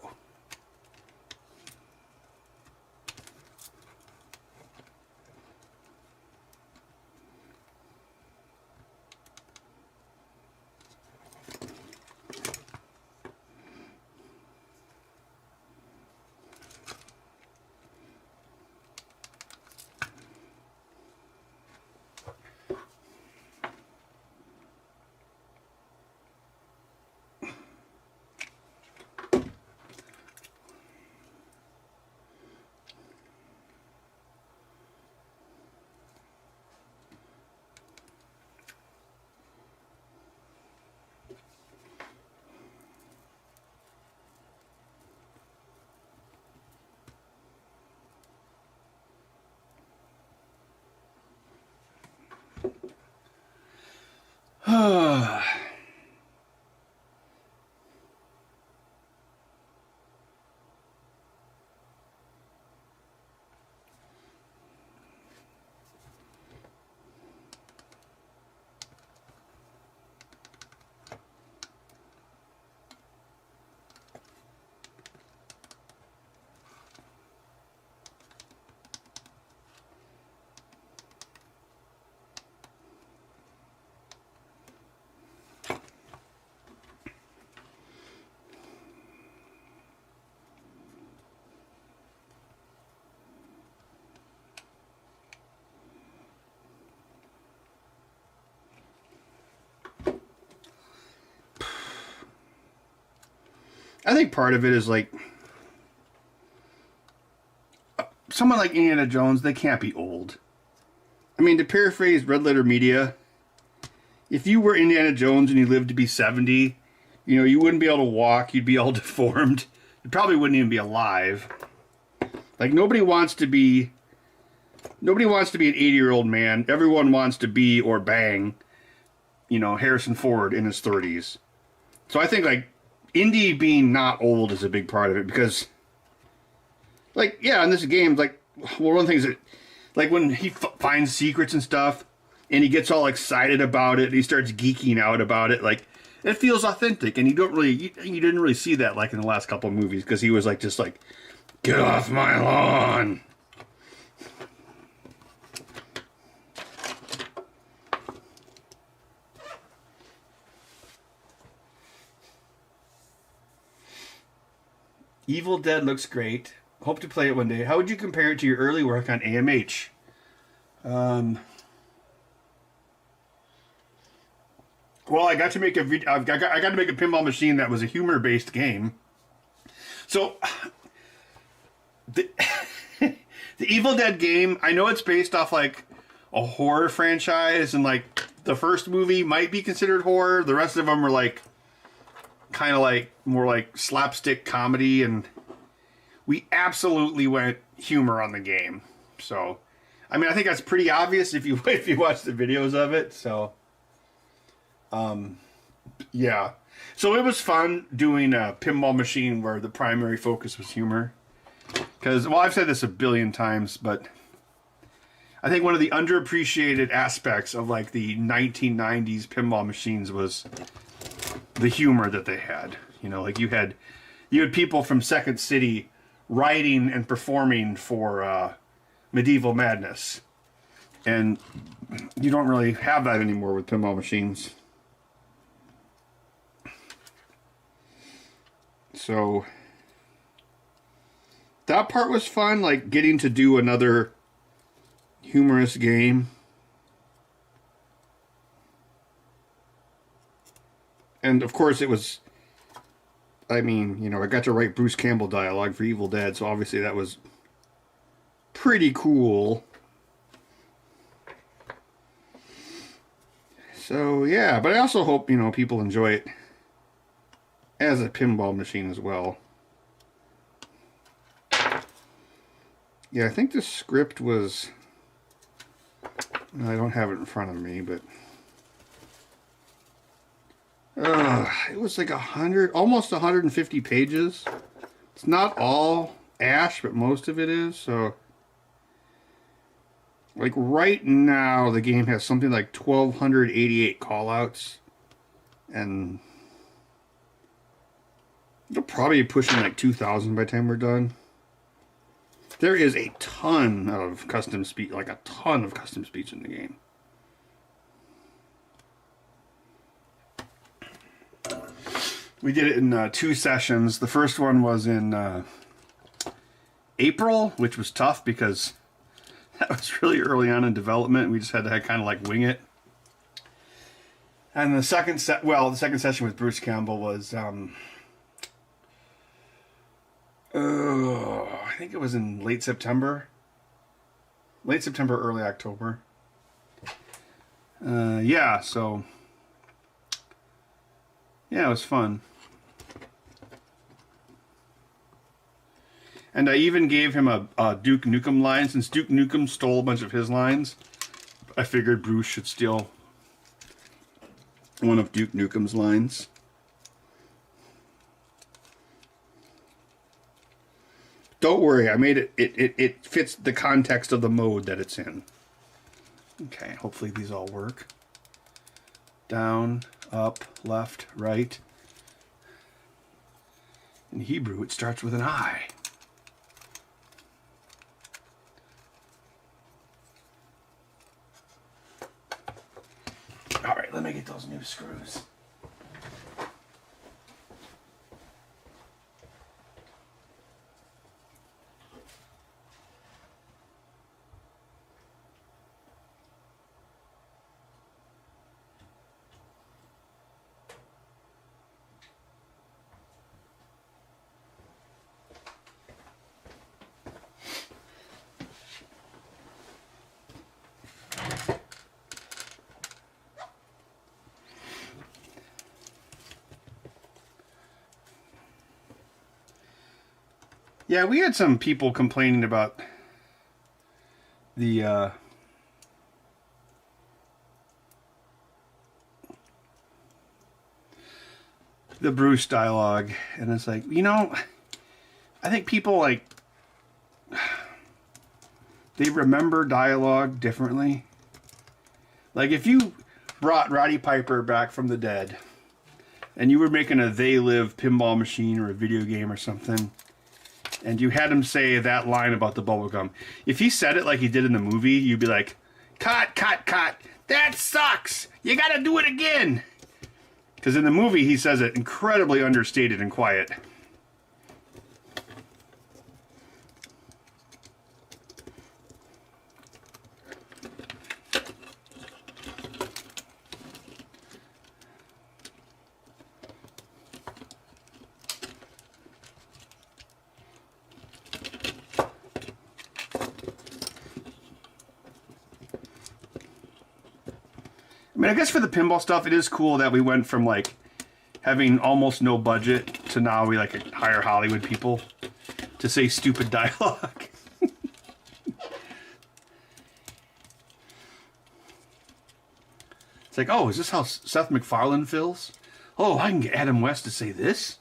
I think part of it is like someone like Indiana Jones, they can't be old. I mean, to paraphrase Red Letter Media, if you were Indiana Jones and you lived to be 70, you know, you wouldn't be able to walk, you'd be all deformed. You probably wouldn't even be alive. Like, nobody wants to be an 80-year-old man. Everyone wants to be or bang, you know, Harrison Ford in his 30s. So I think, like, Indy being not old is a big part of it because, like, yeah, in this game, like, well, one of the things that, like, when he finds secrets and stuff and he gets all excited about it and he starts geeking out about it, like, it feels authentic. And you didn't really see that, like, in the last couple of movies because he was, like, just like, get off my lawn. Evil Dead looks great. Hope to play it one day. How would you compare it to your early work on AMH? Well, I got to make a I got to make a pinball machine that was a humor-based game. So, the the Evil Dead game, I know it's based off like a horror franchise, and like the first movie might be considered horror. The rest of them are like kind of like more like slapstick comedy, and we absolutely went humor on the game. So, I mean, I think that's pretty obvious if you watch the videos of it. So, yeah. So it was fun doing a pinball machine where the primary focus was humor. Because, well, I've said this a billion times, but I think one of the underappreciated aspects of like the 1990s pinball machines was the humor that they had. You know, like you had people from Second City writing and performing for Medieval Madness, and you don't really have that anymore with pinball machines. So that part was fun, like getting to do another humorous game. And of course it was, I mean, you know, I got to write Bruce Campbell dialogue for Evil Dead, so obviously that was pretty cool. So yeah, but I also hope, you know, people enjoy it as a pinball machine as well. Yeah, I think the script was, I don't have it in front of me, but it was like 100, almost 150 pages. It's not all Ash, but most of it is. So, like right now, the game has something like 1,288 callouts, and it'll probably be pushing like 2,000 by the time we're done. There is a ton of custom speech, like a ton of custom speech in the game. We did it in 2 sessions. The first one was in April, which was tough because that was really early on in development. We just had to kind of like wing it. And the second the second session with Bruce Campbell was I think it was in late September, early October. Yeah, so yeah, it was fun. And I even gave him a Duke Nukem line. Since Duke Nukem stole a bunch of his lines, I figured Bruce should steal one of Duke Nukem's lines. Don't worry, I made it, it fits the context of the mode that it's in. Okay, hopefully these all work. Down, up, left, right. In Hebrew, it starts with an I. All right, let me get those new screws. Yeah, we had some people complaining about the Bruce dialogue, and it's like, you know, I think people like they remember dialogue differently. Like if you brought Roddy Piper back from the dead and you were making a They Live pinball machine or a video game or something, and you had him say that line about the bubblegum, if he said it like he did in the movie, you'd be like, cut, cut, cut, that sucks, you gotta do it again. Because in the movie he says it incredibly understated and quiet. I mean, I guess for the pinball stuff, it is cool that we went from like having almost no budget to now we like hire Hollywood people to say stupid dialogue. It's like, oh, is this how Seth MacFarlane feels? Oh, I can get Adam West to say this?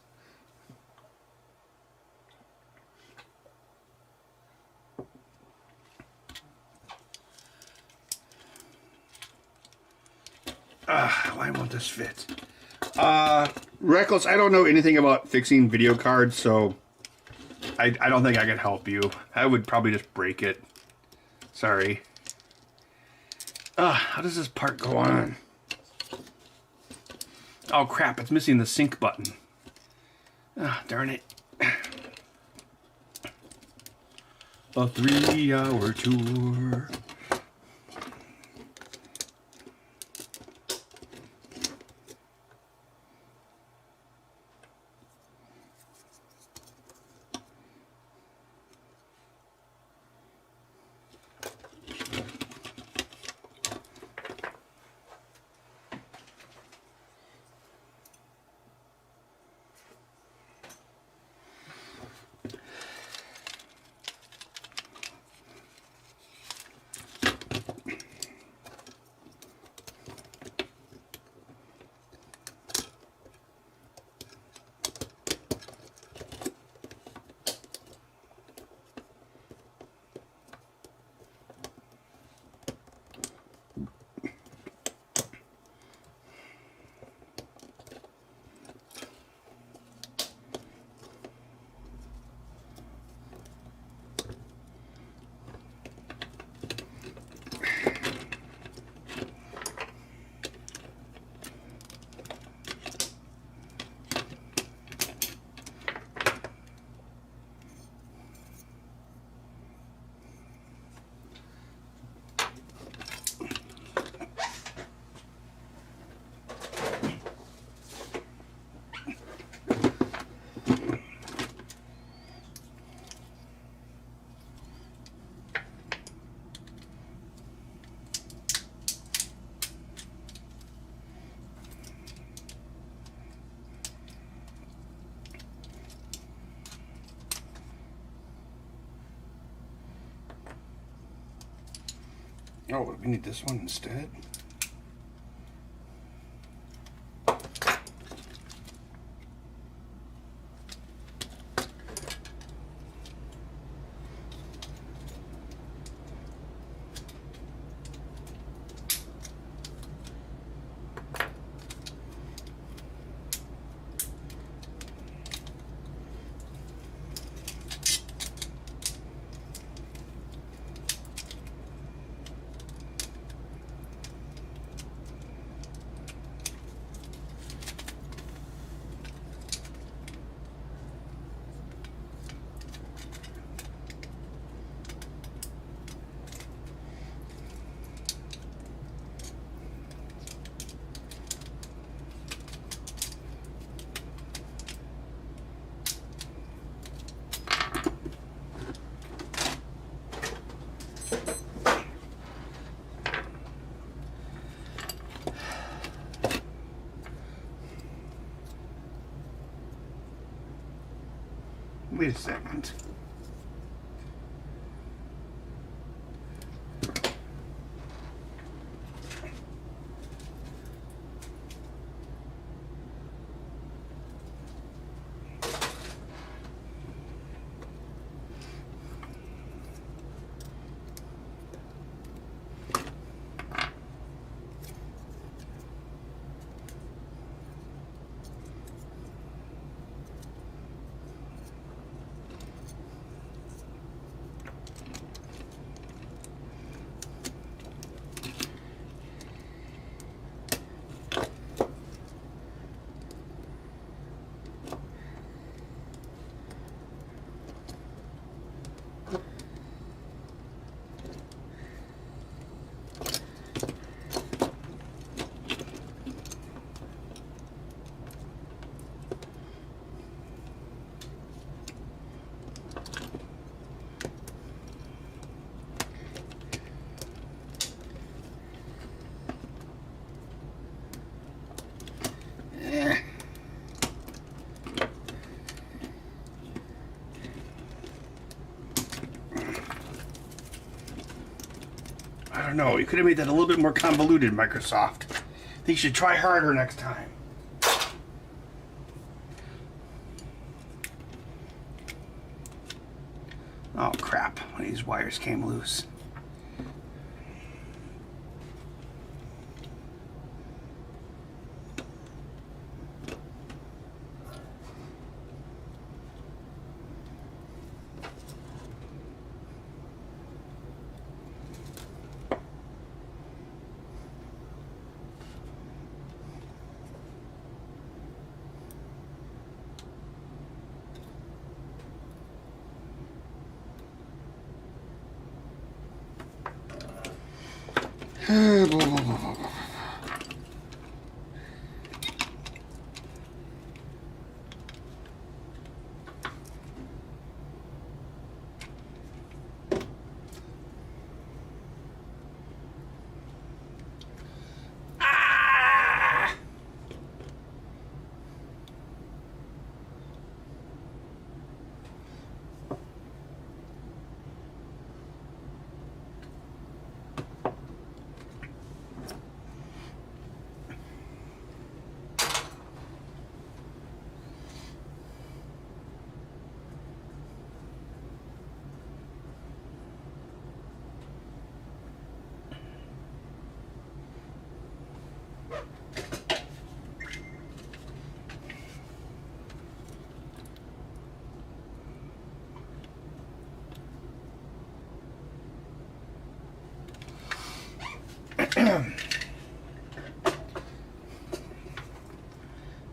Why won't this fit? Reckless, I don't know anything about fixing video cards, so I don't think I can help you. I would probably just break it. Sorry. How does this part go on? Oh crap, it's missing the sync button. Darn it. A 3-hour tour. Oh, we need this one instead. Wait a second. I don't know. You could have made that a little bit more convoluted, Microsoft. I think you should try harder next time. Oh crap, one of these wires came loose.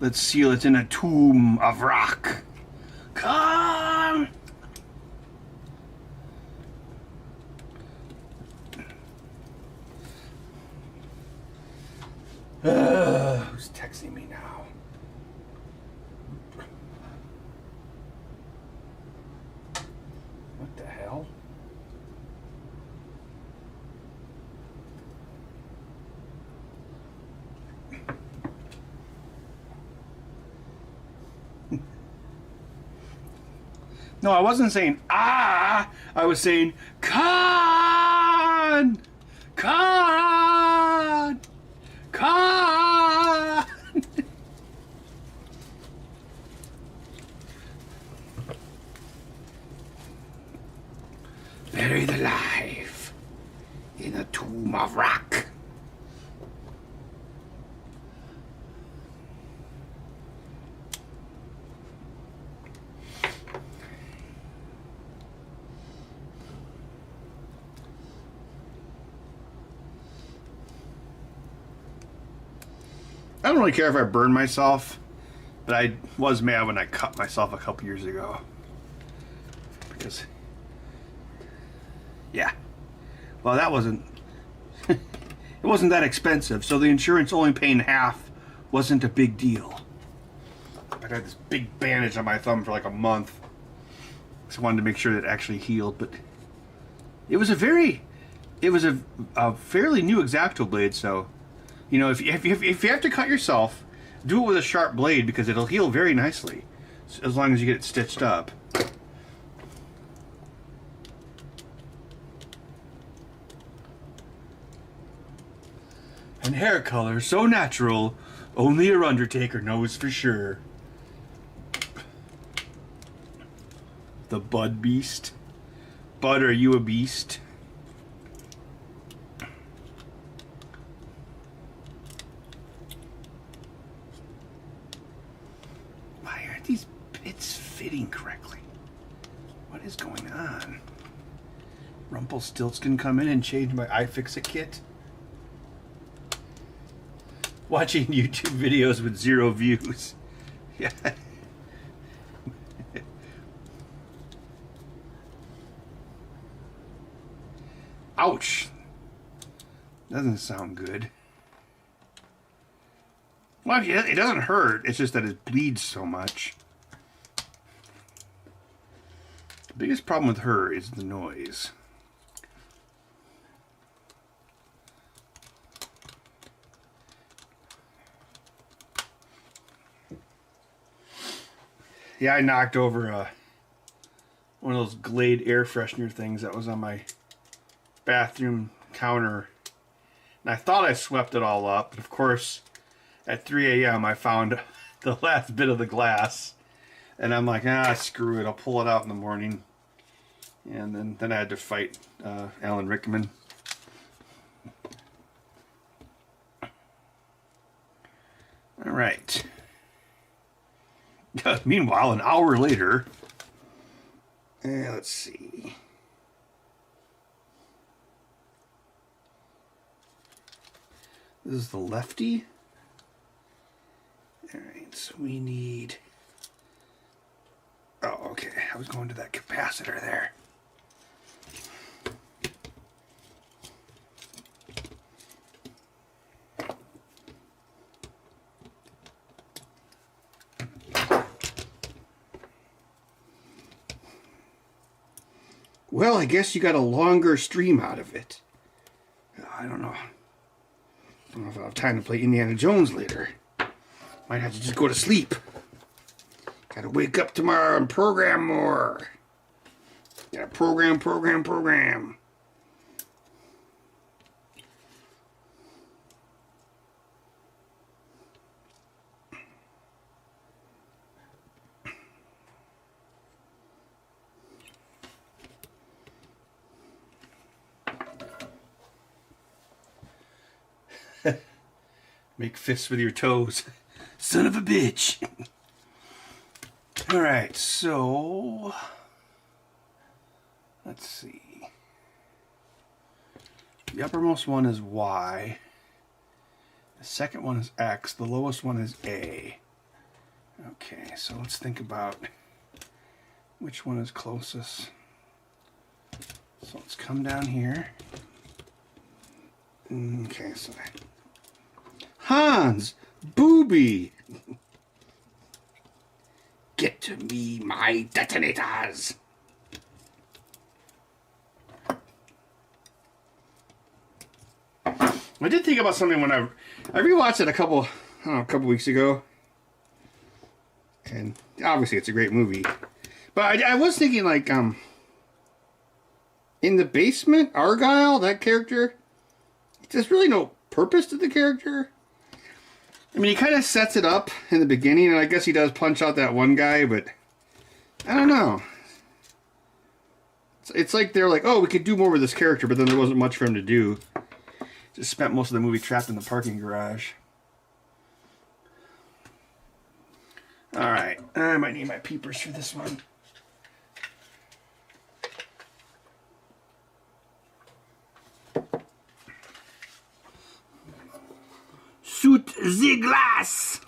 Let's seal it in a tomb of rock. Come! Who's texting me now? What the hell? No, I wasn't saying ah. I was saying con, con, con. Buried alive in a tomb of rock. I don't really care if I burn myself, but I was mad when I cut myself a couple years ago. Because, yeah. Well, that wasn't, it wasn't that expensive, so the insurance only paying half wasn't a big deal. I had this big bandage on my thumb for like a month. Just wanted to make sure that it actually healed, but it was a fairly new X-Acto blade, so you know, if you have to cut yourself, do it with a sharp blade because it'll heal very nicely, as long as you get it stitched up. And hair color so natural, only your Undertaker knows for sure. The Bud Beast. Bud, are you a beast? These bits fitting correctly. What is going on? Rumpelstiltskin come in and change my iFixit kit? Watching YouTube videos with 0 views. Yeah. Ouch. Doesn't sound good. Well, it doesn't hurt. It's just that it bleeds so much. The biggest problem with her is the noise. Yeah, I knocked over one of those Glade air freshener things that was on my bathroom counter. And I thought I swept it all up, but of course, at 3 a.m. I found the last bit of the glass. And I'm like, screw it, I'll pull it out in the morning. And then I had to fight Alan Rickman. All right. Meanwhile, an hour later, let's see. This is the lefty. All right, so we need... Oh, okay. I was going to that capacitor there. Well, I guess you got a longer stream out of it. I don't know. I don't know if I'll have time to play Indiana Jones later. Might have to just go to sleep. Gotta wake up tomorrow and program more. Gotta program. Make fists with your toes. Son of a bitch. Alright, so let's see. The uppermost one is Y. The second one is X. The lowest one is A. Okay, so let's think about which one is closest. So let's come down here. Okay, so Hans, Booby. Get to me, my detonators. I did think about something when I rewatched it a couple weeks ago, and obviously it's a great movie. But I was thinking, like, in the basement, Argyle, that character, there's really no purpose to the character. I mean, he kind of sets it up in the beginning, and I guess he does punch out that one guy, but I don't know. It's like they're like, oh, we could do more with this character, but then there wasn't much for him to do. Just spent most of the movie trapped in the parking garage. Alright, I might need my peepers for this one. Shoot the glass!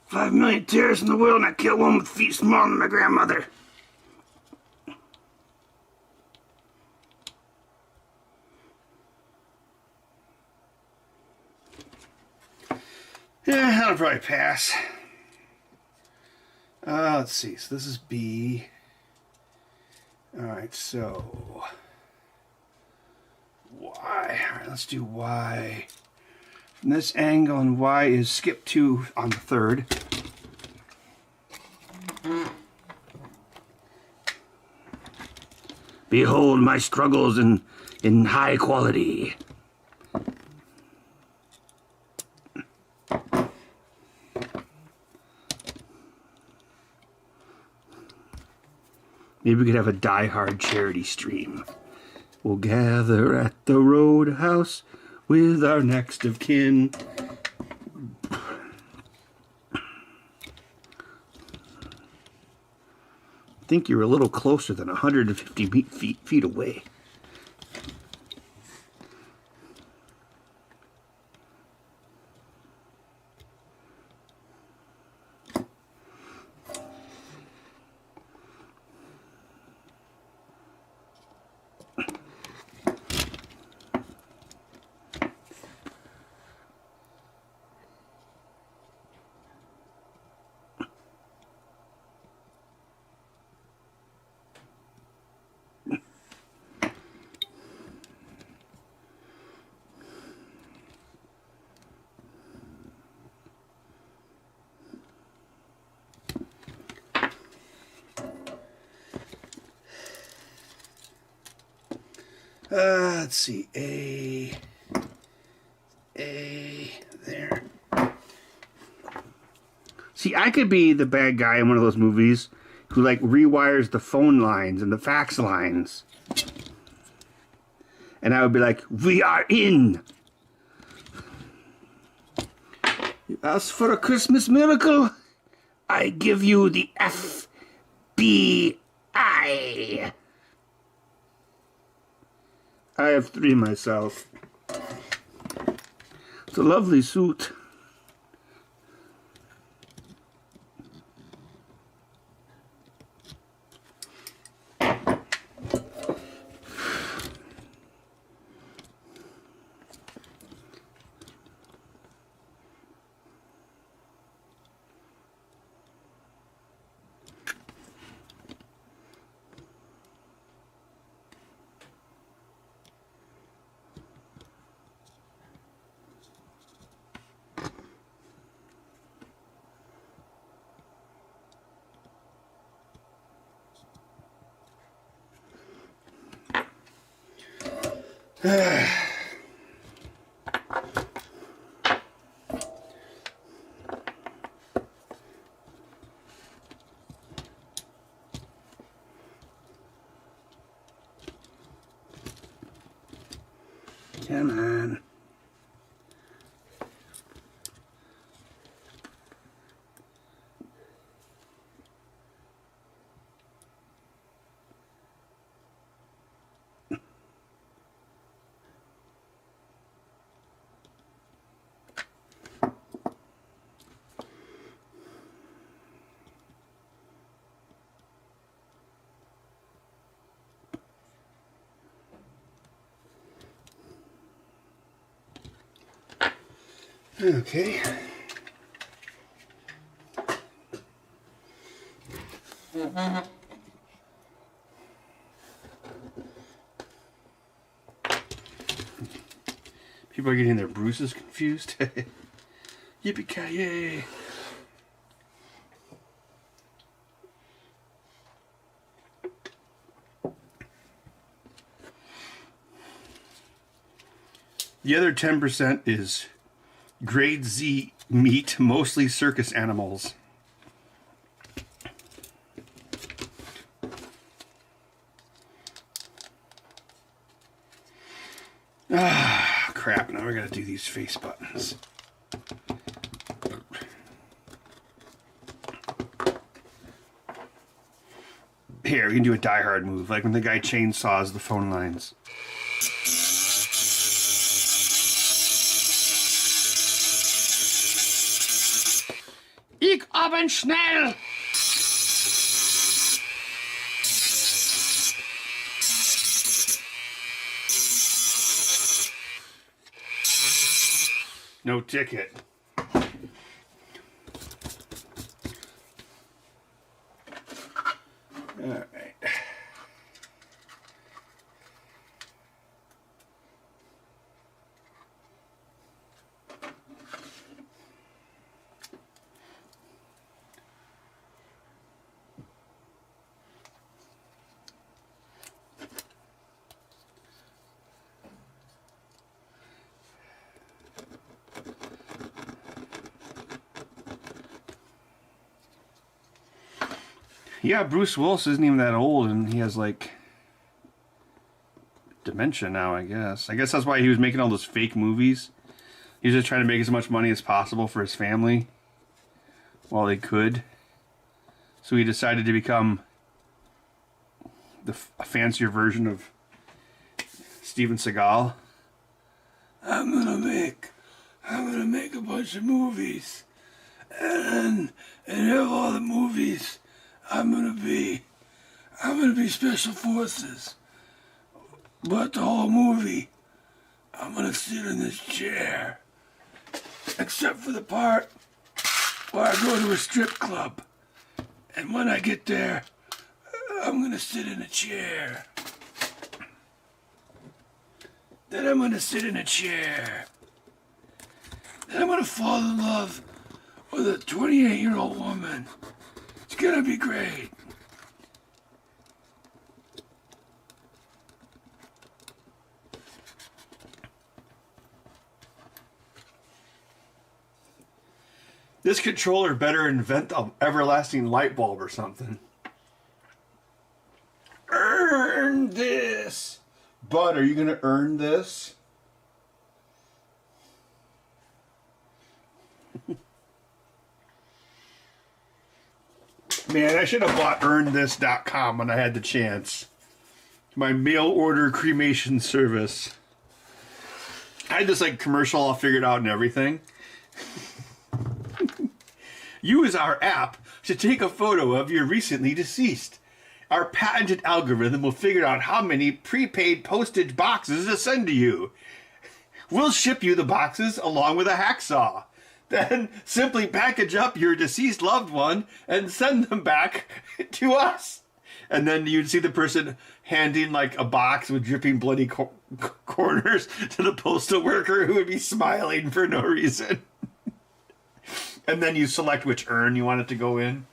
"5 million terrorists in the world, and I kill one with feet smaller than my grandmother." Yeah, that'll probably pass. Let's see. So this is B. Alright, so Y. Alright, let's do Y. From this angle, and Y is skip 2 on the third. Behold my struggles in high quality. Maybe we could have a Die Hard charity stream. We'll gather at the Roadhouse with our next of kin. I think you're a little closer than 150 feet away. Let's see, A. See, I could be the bad guy in one of those movies who like rewires the phone lines and the fax lines. And I would be like, we are in. You asked for a Christmas miracle? I give you the FBI. I have 3 myself. It's a lovely suit. Come on. Okay. People are getting their bruises confused. Yippee-ki-yay. The other 10% is grade Z meat, mostly circus animals. Ah, crap. Now we're going to do these face buttons. Here, we can do a Die Hard move, like when the guy chainsaws the phone lines. Ich aber schnell! No ticket. All right. Yeah, Bruce Willis isn't even that old, and he has, like, dementia now, I guess. I guess that's why he was making all those fake movies. He was just trying to make as much money as possible for his family while he could. So he decided to become a fancier version of Steven Seagal. I'm gonna make a bunch of movies, and of all the movies, I'm gonna be Special Forces. But the whole movie, I'm gonna sit in this chair, except for the part where I go to a strip club, and when I get there, I'm gonna sit in a chair. Then I'm gonna sit in a chair. Then I'm gonna fall in love with a 28-year-old woman. It's gonna be great. This controller better invent an everlasting light bulb or something. Earn this. Bud, are you going to earn this? Man, I should have bought earnthis.com when I had the chance. My mail order cremation service. I had this like commercial all figured out and everything. Use our app to take a photo of your recently deceased. Our patented algorithm will figure out how many prepaid postage boxes to send to you. We'll ship you the boxes along with a hacksaw. Then simply package up your deceased loved one and send them back to us. And then you'd see the person handing like a box with dripping bloody corners to the postal worker who would be smiling for no reason. And then you select which urn you want it to go in.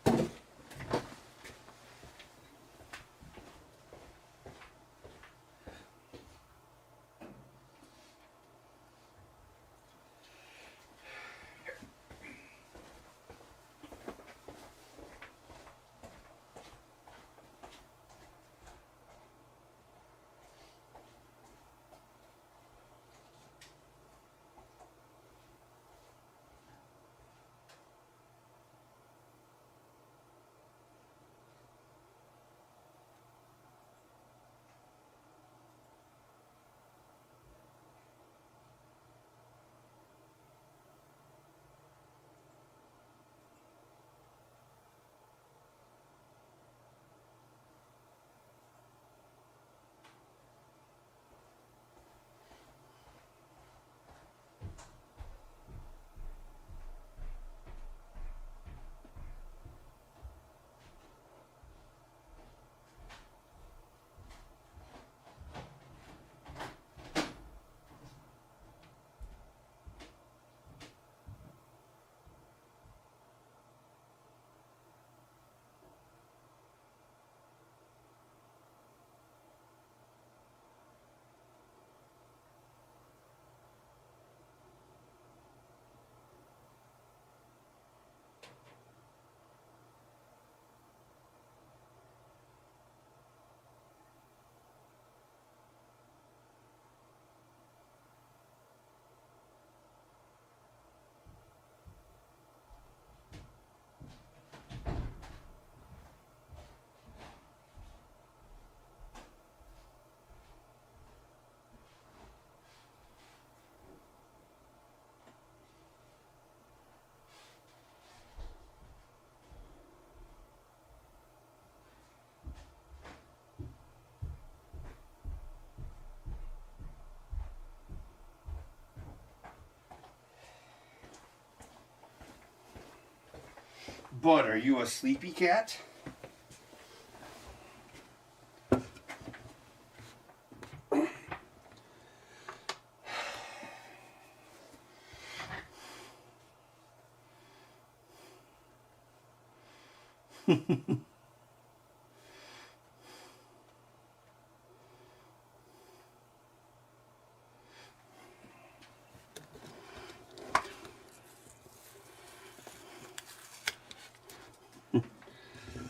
Bud, are you a sleepy cat?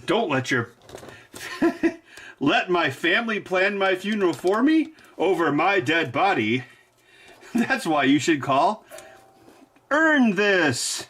Don't let your... Let my family plan my funeral for me over my dead body. That's why you should call Earn This.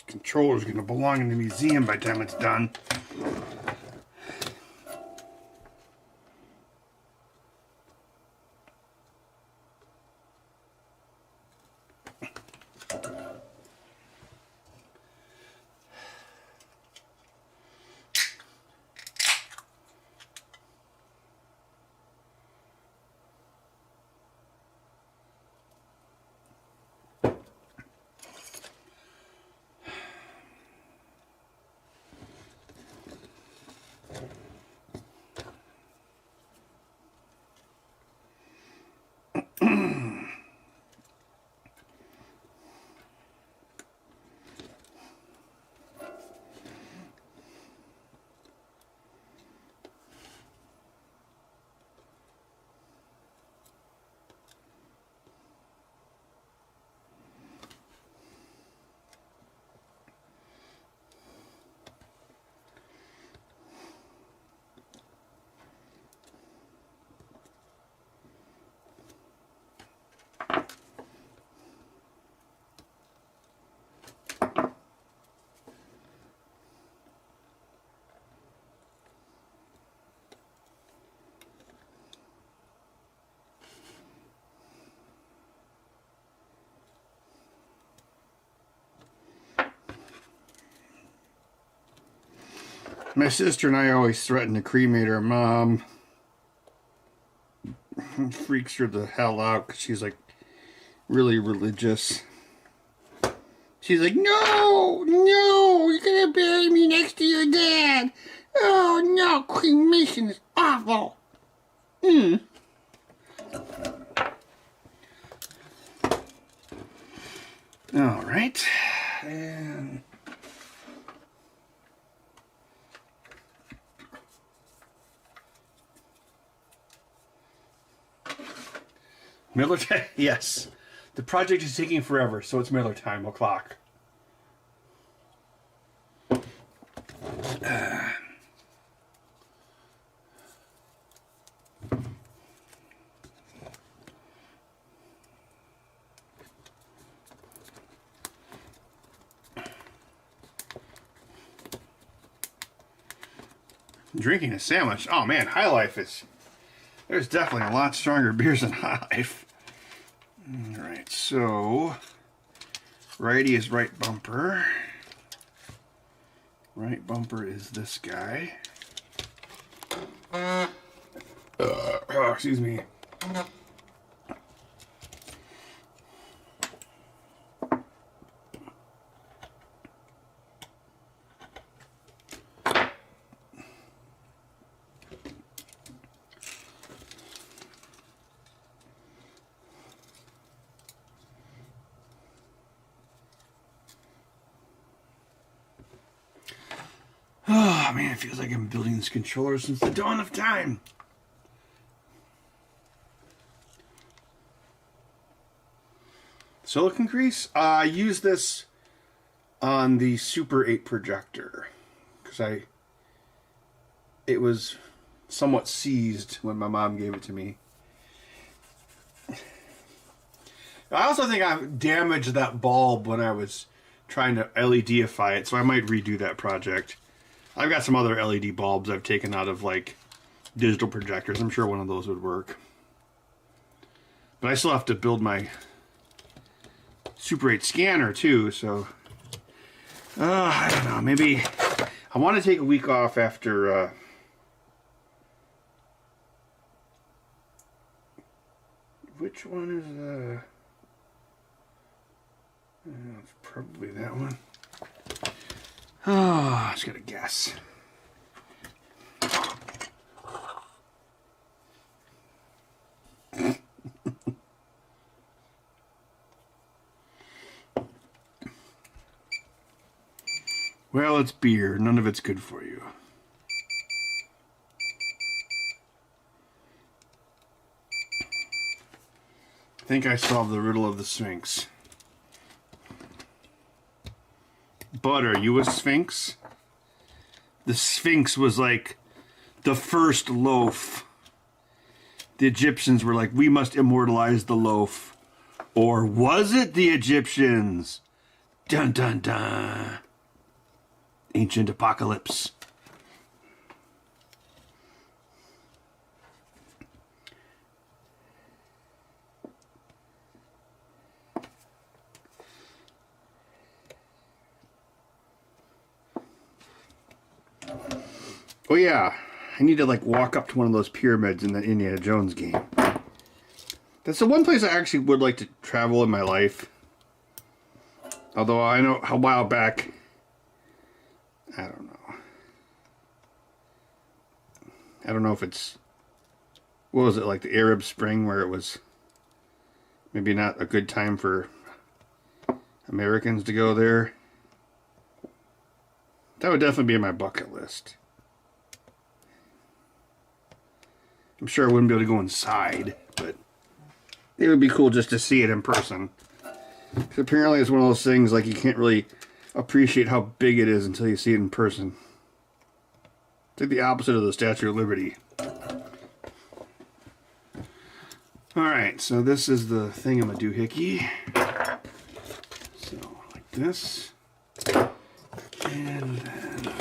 controller's gonna belong in the museum by the time it's done. My sister and I always threaten to cremate her mom. Freaks her the hell out because she's like really religious. She's like, no, no, you're gonna bury me next to your dad. Oh no, cremation is awful. All right, and Miller time? Yes. The project is taking forever, so it's Miller time o'clock. drinking a sandwich. Oh man, High Life is... There's definitely a lot stronger beers than High Life. Alright, so... righty is right bumper. Right bumper is this guy. Oh, excuse me. Oh man, it feels like I've been building this controller since the dawn of time. Silicon grease? I use this on the Super 8 projector because it was somewhat seized when my mom gave it to me. I also think I damaged that bulb when I was trying to LEDify it, so I might redo that project. I've got some other LED bulbs I've taken out of like digital projectors. I'm sure one of those would work. But I still have to build my Super 8 scanner too, so I don't know, maybe I want to take a week off after which one is it's probably that one. Oh, I just gotta guess. Well, it's beer. None of it's good for you. I think I solved the riddle of the Sphinx. But are you a Sphinx? The Sphinx was like the first loaf. The Egyptians were like, we must immortalize the loaf. Or was it the Egyptians? Dun dun dun. Ancient apocalypse. Oh yeah, I need to like walk up to one of those pyramids in the Indiana Jones game. That's the one place I actually would like to travel in my life. Although I know a while back, I don't know. I don't know if it's, what was it, like the Arab Spring, where it was maybe not a good time for Americans to go there. That would definitely be on my bucket list. I'm sure I wouldn't be able to go inside, but it would be cool just to see it in person. 'Cause apparently it's one of those things like you can't really appreciate how big it is until you see it in person. It's like the opposite of the Statue of Liberty. Alright, so this is the thingamadoohickey. So, like this. And then...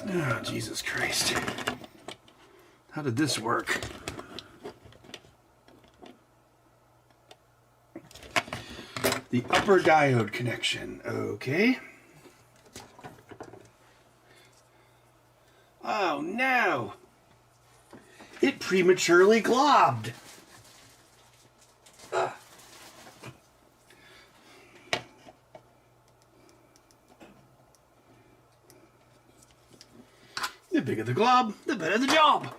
Oh, Jesus Christ. How did this work? The upper diode connection. Okay. Oh, no. It prematurely globbed. The bigger the glob, the better the job.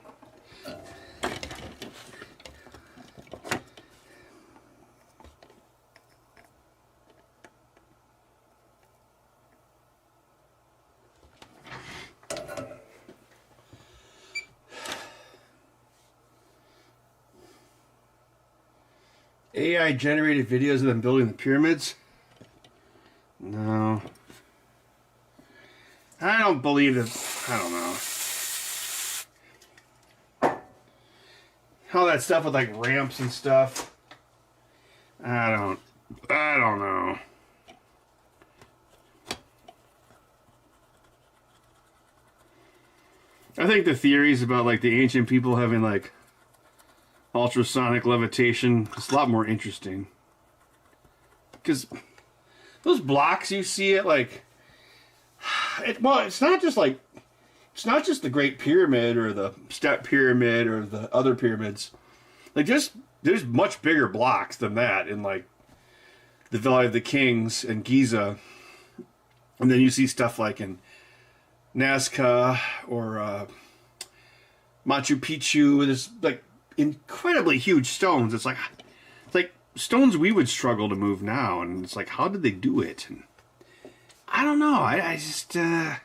AI generated videos of them building the pyramids? No. I don't believe that. I don't know. All that stuff with like ramps and stuff. I don't know. I think the theories about like the ancient people having like ultrasonic levitation is a lot more interesting. Because those blocks you see at like it's not just like, it's not just the Great Pyramid or the Step Pyramid or the other pyramids. Like there's much bigger blocks than that in like the Valley of the Kings and Giza. And then you see stuff like in Nazca or Machu Picchu. There's like incredibly huge stones. It's like stones we would struggle to move now. And it's like, how did they do it? And I don't know. I just, I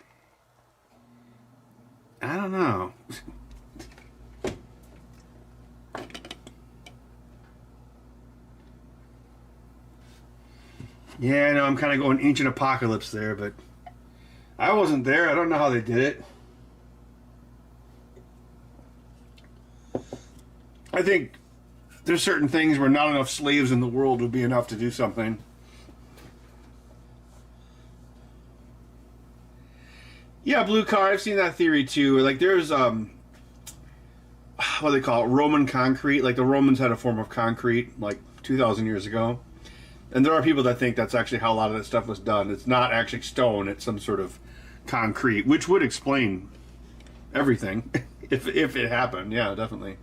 don't know. Yeah, I know I'm kind of going ancient apocalypse there, but I wasn't there. I don't know how they did it. I think there's certain things where not enough slaves in the world would be enough to do something. Yeah, blue car. I've seen that theory too. Like there's what do they call it? Roman concrete. Like the Romans had a form of concrete like 2,000 years ago. And there are people that think that's actually how a lot of that stuff was done. It's not actually stone, it's some sort of concrete, which would explain everything if it happened. Yeah, definitely.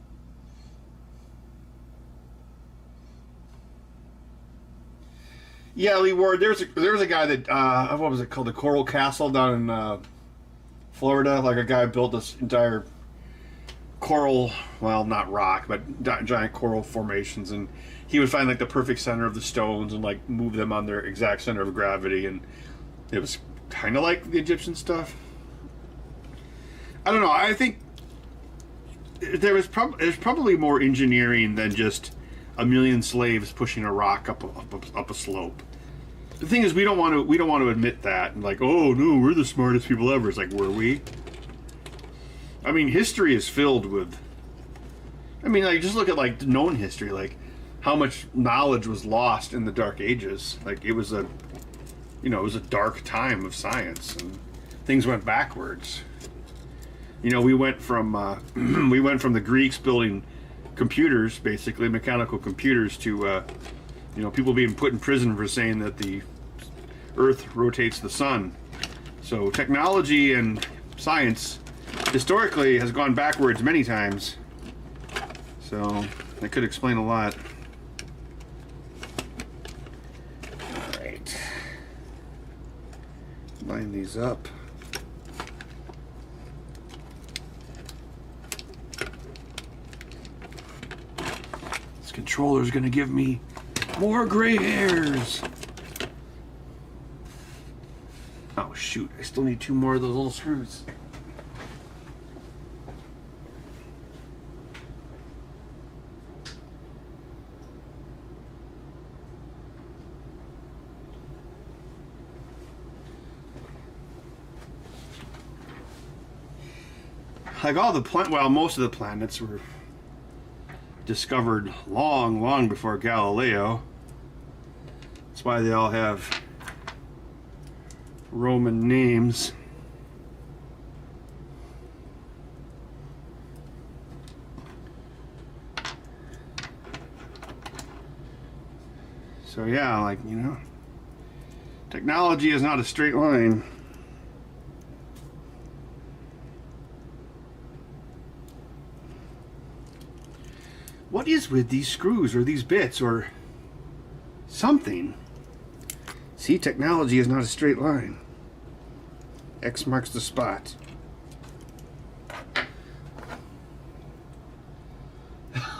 Yeah, Lee Ward, there was a guy that what was it called? The Coral Castle down in Florida. Like a guy built this entire coral, well, not rock, but giant coral formations, and he would find like the perfect center of the stones and like move them on their exact center of gravity, and it was kind of like the Egyptian stuff. I don't know. I think there's probably more engineering than just a million slaves pushing a rock up a slope. The thing is, we don't want to admit that. And like, oh no, we're the smartest people ever. It's like, were we? I mean, history is filled with. I mean, like, just look at like known history, like how much knowledge was lost in the Dark Ages. Like, it was a dark time of science, and things went backwards. You know, we went from the Greeks building computers, basically mechanical computers, to people being put in prison for saying that the Earth rotates the sun. So technology and science historically has gone backwards many times. So that could explain a lot. All right, line these up. This controller's gonna give me more gray hairs. Oh shoot, I still need 2 more of those little screws. Like most of the planets were discovered long before Galileo. That's why they all have Roman names. So yeah, like, technology is not a straight line. What is with these screws or these bits or something? See, technology is not a straight line. X marks the spot.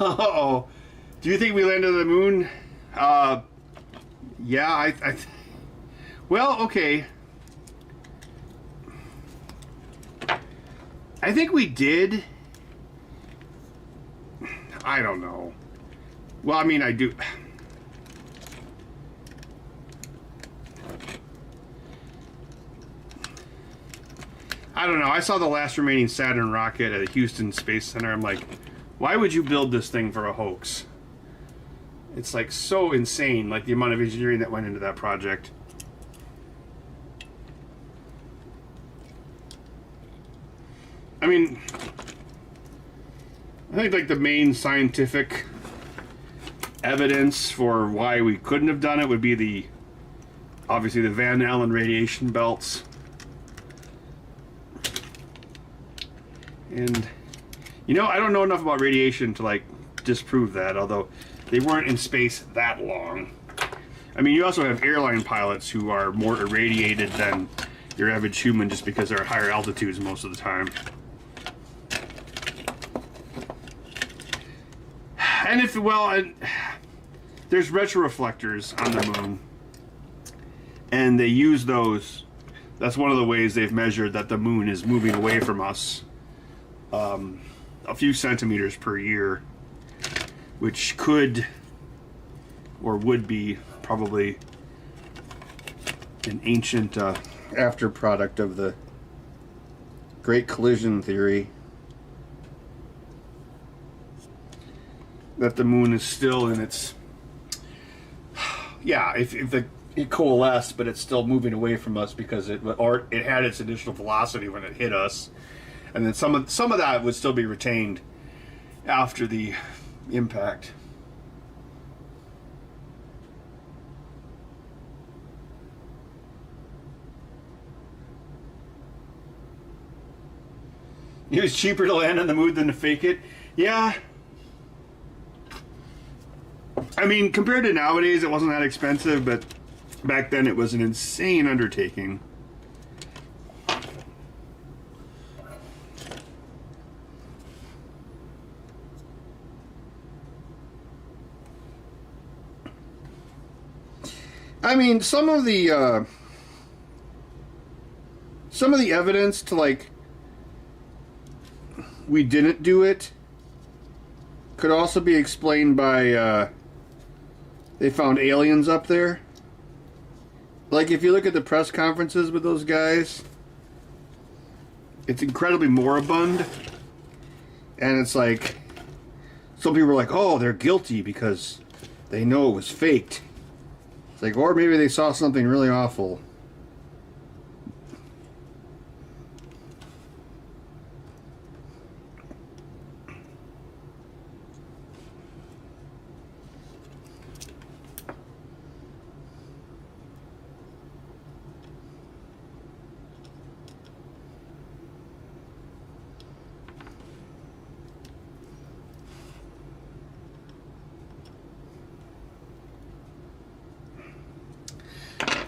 Oh, do you think we landed on the moon? Yeah, well, okay. I think we did. I don't know. Well, I mean, I do. I don't know. I saw the last remaining Saturn rocket at Houston Space Center. I'm like, why would you build this thing for a hoax? It's like so insane, like the amount of engineering that went into that project. I mean, I think like the main scientific evidence for why we couldn't have done it would be obviously the Van Allen radiation belts. And I don't know enough about radiation to like disprove that, although they weren't in space that long. I mean, you also have airline pilots who are more irradiated than your average human just because they're at higher altitudes most of the time. And there's retroreflectors on the moon, and they use those. That's one of the ways they've measured that the moon is moving away from us a few centimeters per year, which could or would be probably an ancient after product of the Great Collision theory. That the moon is still in its... Yeah, if it coalesced, but it's still moving away from us because it had its initial velocity when it hit us. And then some of that would still be retained after the impact. It was cheaper to land on the moon than to fake it. Yeah. I mean, compared to nowadays, it wasn't that expensive, but back then it was an insane undertaking. I mean, some of the evidence to like we didn't do it could also be explained by they found aliens up there. Like, if you look at the press conferences with those guys, it's incredibly moribund. And it's like, some people are like, oh, they're guilty because they know it was faked. It's like, or maybe they saw something really awful.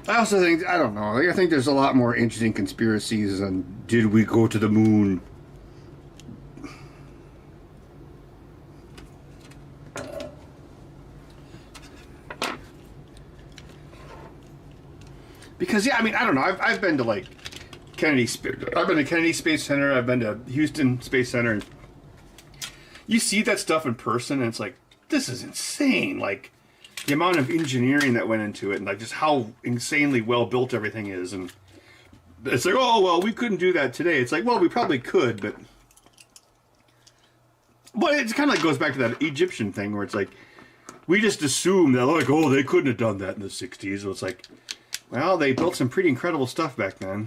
I also think, I don't know, I think there's a lot more interesting conspiracies than did we go to the moon? Because, yeah, I mean, I don't know, I've been to, like, I've been to Kennedy Space Center, I've been to Houston Space Center, and you see that stuff in person, and it's like, this is insane, like, the amount of engineering that went into it, and like just how insanely well built everything is, and it's like, oh well, we couldn't do that today. It's like, well, we probably could, but it kind of like goes back to that Egyptian thing where it's like we just assume that like, oh, they couldn't have done that in the '60s. So it's like, well, they built some pretty incredible stuff back then.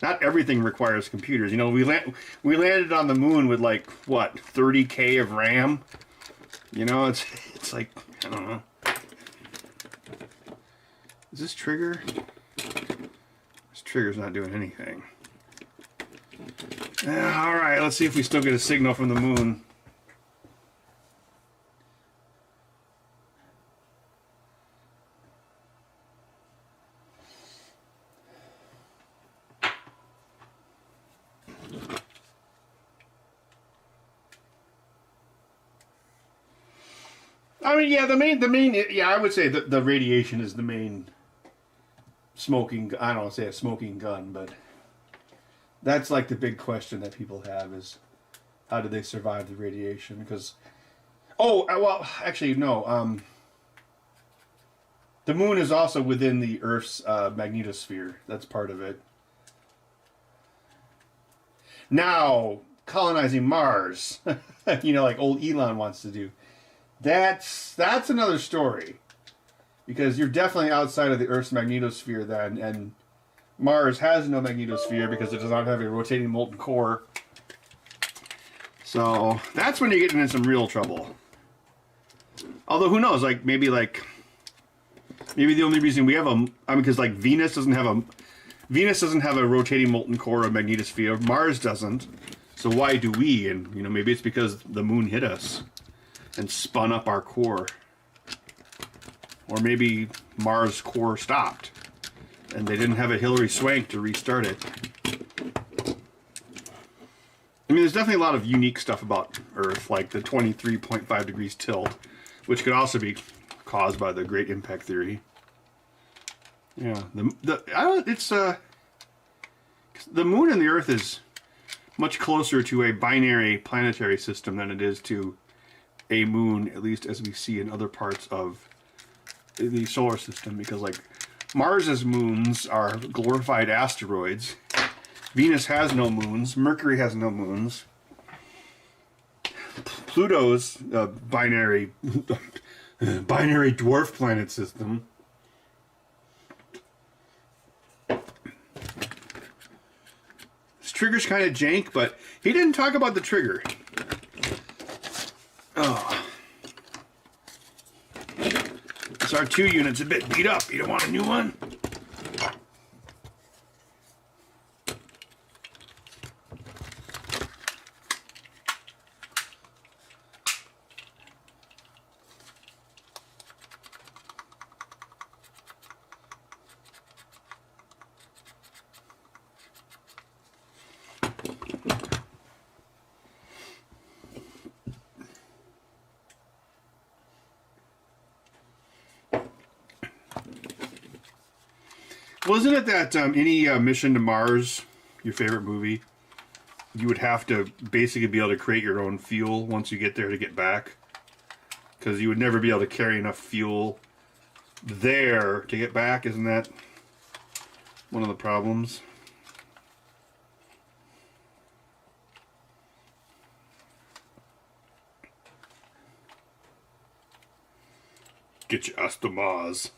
Not everything requires computers. You know, we landed on the moon with like what 30K of RAM. You know, it's like, I don't know. Is this trigger? This trigger's not doing anything. Alright, let's see if we still get a signal from the moon. I mean, yeah, the main, yeah, I would say that the radiation is the main smoking, I don't want to say a smoking gun, but that's like the big question that people have is how did they survive the radiation? Because, oh, well, actually, no, the moon is also within the Earth's magnetosphere. That's part of it. Now, colonizing Mars, you know, like old Elon wants to do. That's another story, because you're definitely outside of the Earth's magnetosphere then, and Mars has no magnetosphere because it does not have a rotating molten core. So that's when you're getting in some real trouble. Although who knows? Like maybe the only reason we have because like Venus doesn't have a rotating molten core or magnetosphere. Mars doesn't. So why do we? And you know, maybe it's because the moon hit us and spun up our core. Or maybe Mars' core stopped and they didn't have a Hillary Swank to restart it. I mean, there's definitely a lot of unique stuff about Earth, like the 23.5 degrees tilt, which could also be caused by the Great Impact Theory. Yeah, the moon and the Earth is much closer to a binary planetary system than it is to a moon, at least as we see in other parts of the solar system, because like Mars's moons are glorified asteroids. Venus has no moons. Mercury has no moons. Pluto's binary dwarf planet system. This trigger's kind of jank, but he didn't talk about the trigger. Oh. This R2 unit's a bit beat up. You don't want a new one? Wasn't it that any Mission to Mars, your favorite movie, you would have to basically be able to create your own fuel once you get there to get back. Because you would never be able to carry enough fuel there to get back. Isn't that one of the problems? Get your Astomaz.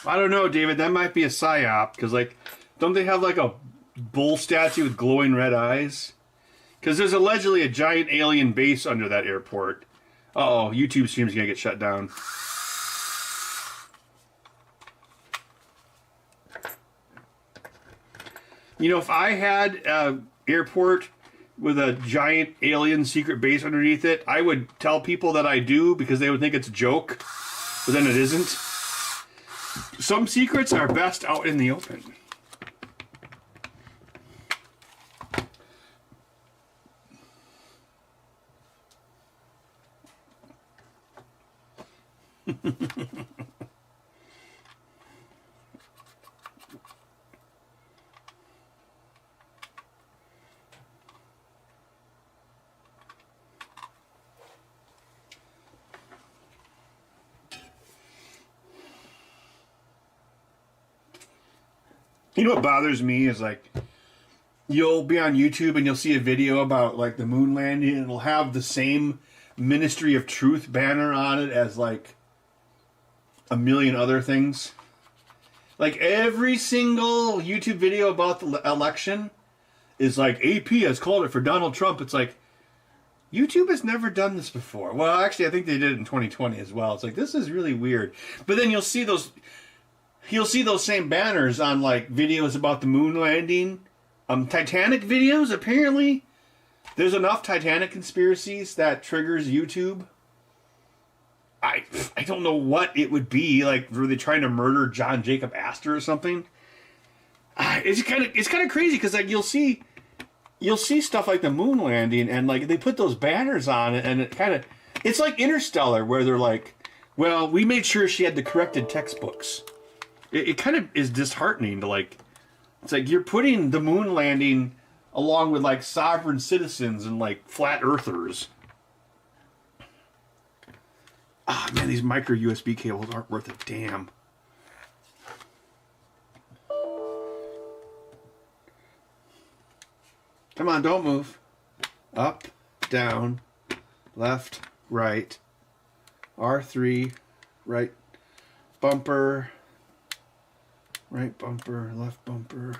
I don't know, David. That might be a psyop. Because, like, don't they have, like, a bull statue with glowing red eyes? Because there's allegedly a giant alien base under that airport. Uh-oh, YouTube stream's going to get shut down. You know, if I had an airport with a giant alien secret base underneath it, I would tell people that I do because they would think it's a joke. But then it isn't. Some secrets are best out in the open. You know what bothers me is, like, you'll be on YouTube and you'll see a video about, like, the moon landing, and it'll have the same Ministry of Truth banner on it as, like, a million other things. Like, every single YouTube video about the election is like, AP has called it for Donald Trump. It's like, YouTube has never done this before. Well, actually, I think they did it in 2020 as well. It's like, this is really weird. But then you'll see those same banners on, like, videos about the moon landing. Titanic videos, apparently. There's enough Titanic conspiracies that triggers YouTube. I don't know what it would be. Like, were they trying to murder John Jacob Astor or something? It's kind of crazy because, like, you'll see stuff like the moon landing, and, like, they put those banners on it, and it's like Interstellar, where they're like, well, we made sure she had the corrected textbooks. It kind of is disheartening to, like, it's like you're putting the moon landing along with, like, sovereign citizens and, like, flat earthers. Ah, man, these micro USB cables aren't worth a damn. Come on, don't move. Up, down, left, right. R3, right bumper. Right bumper, left bumper,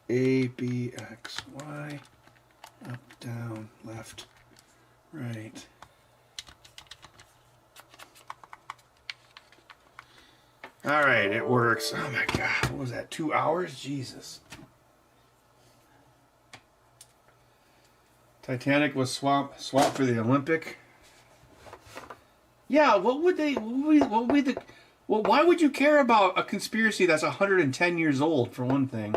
A, B, X, Y, up, down, left, right. All right, it works. Oh my God, what was that, 2 hours? Jesus. Titanic was swapped for the Olympic. Yeah, what would be the... Well, why would you care about a conspiracy that's 110 years old, for one thing?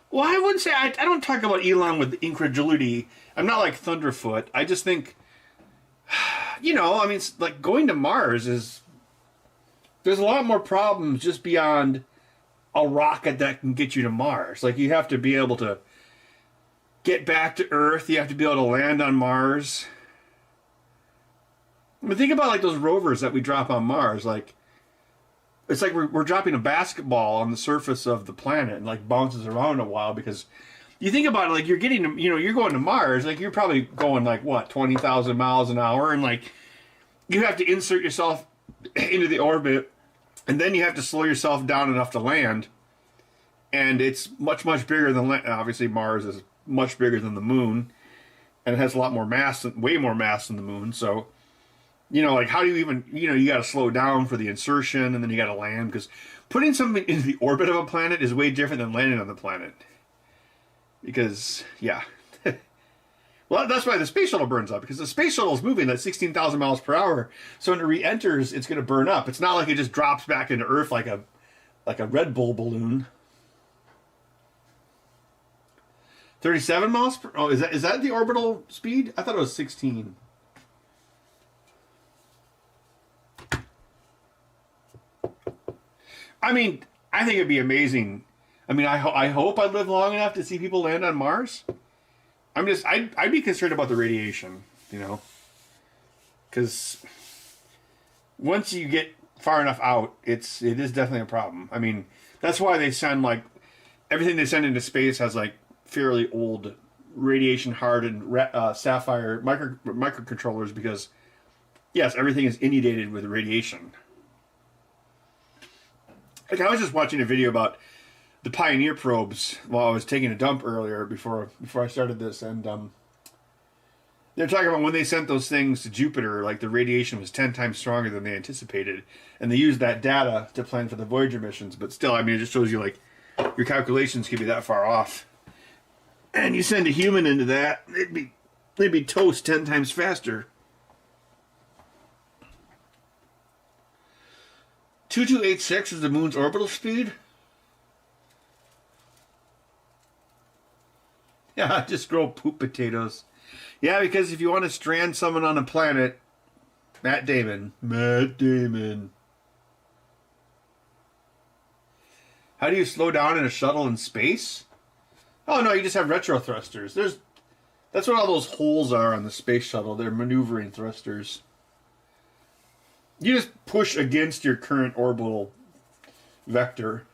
Well, I wouldn't say... I don't talk about Elon with incredulity. I'm not like Thunderfoot. I just think... You know, I mean, like, going to Mars is... There's a lot more problems just beyond a rocket that can get you to Mars. Like, you have to be able to get back to Earth. You have to be able to land on Mars. I mean, think about, like, those rovers that we drop on Mars. Like, it's like we're dropping a basketball on the surface of the planet and like bounces around a while because you think about it, like you're getting to, you're going to Mars, like you're probably going like what 20,000 miles an hour, and like you have to insert yourself into the orbit, and then you have to slow yourself down enough to land, and it's much bigger than obviously Mars is much bigger than the moon, and it has a lot more mass, way more mass than the moon, so. Like how do you even, you got to slow down for the insertion and then you got to land because putting something into the orbit of a planet is way different than landing on the planet. Because, yeah. Well, that's why the space shuttle burns up because the space shuttle is moving at 16,000 miles per hour. So when it re-enters, it's going to burn up. It's not like it just drops back into Earth like a Red Bull balloon. 37 miles per, oh, is that the orbital speed? I thought it was 16. I mean, I think it'd be amazing. I mean, I hope I live long enough to see people land on Mars. I'd be concerned about the radiation, because once you get far enough out, it is definitely a problem. I mean, that's why they send like everything they send into space has like fairly old radiation hardened sapphire microcontrollers because yes, everything is inundated with radiation. Like I was just watching a video about the Pioneer probes while I was taking a dump earlier before I started this, and they're talking about when they sent those things to Jupiter, like the radiation was 10 times stronger than they anticipated, and they used that data to plan for the Voyager missions. But still, I mean, it just shows you like your calculations could be that far off, and you send a human into that, they'd be toast 10 times faster. 2286 is the moon's orbital speed? Yeah, just grow poop potatoes. Yeah, because if you want to strand someone on a planet, Matt Damon. How do you slow down in a shuttle in space? Oh no, you just have retro thrusters. That's what all those holes are on the space shuttle. They're maneuvering thrusters. You just push against your current orbital vector.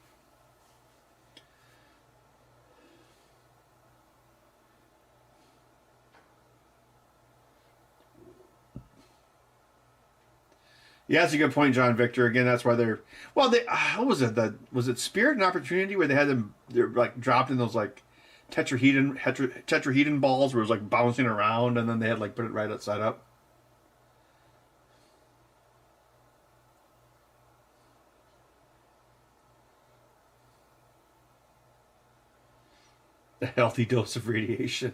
Yeah, that's a good point, John Victor. Again, that's why they're what was it? Was it Spirit and Opportunity where they're like dropped in those like tetrahedron balls where it was like bouncing around and then they had like put it right outside up. A healthy dose of radiation.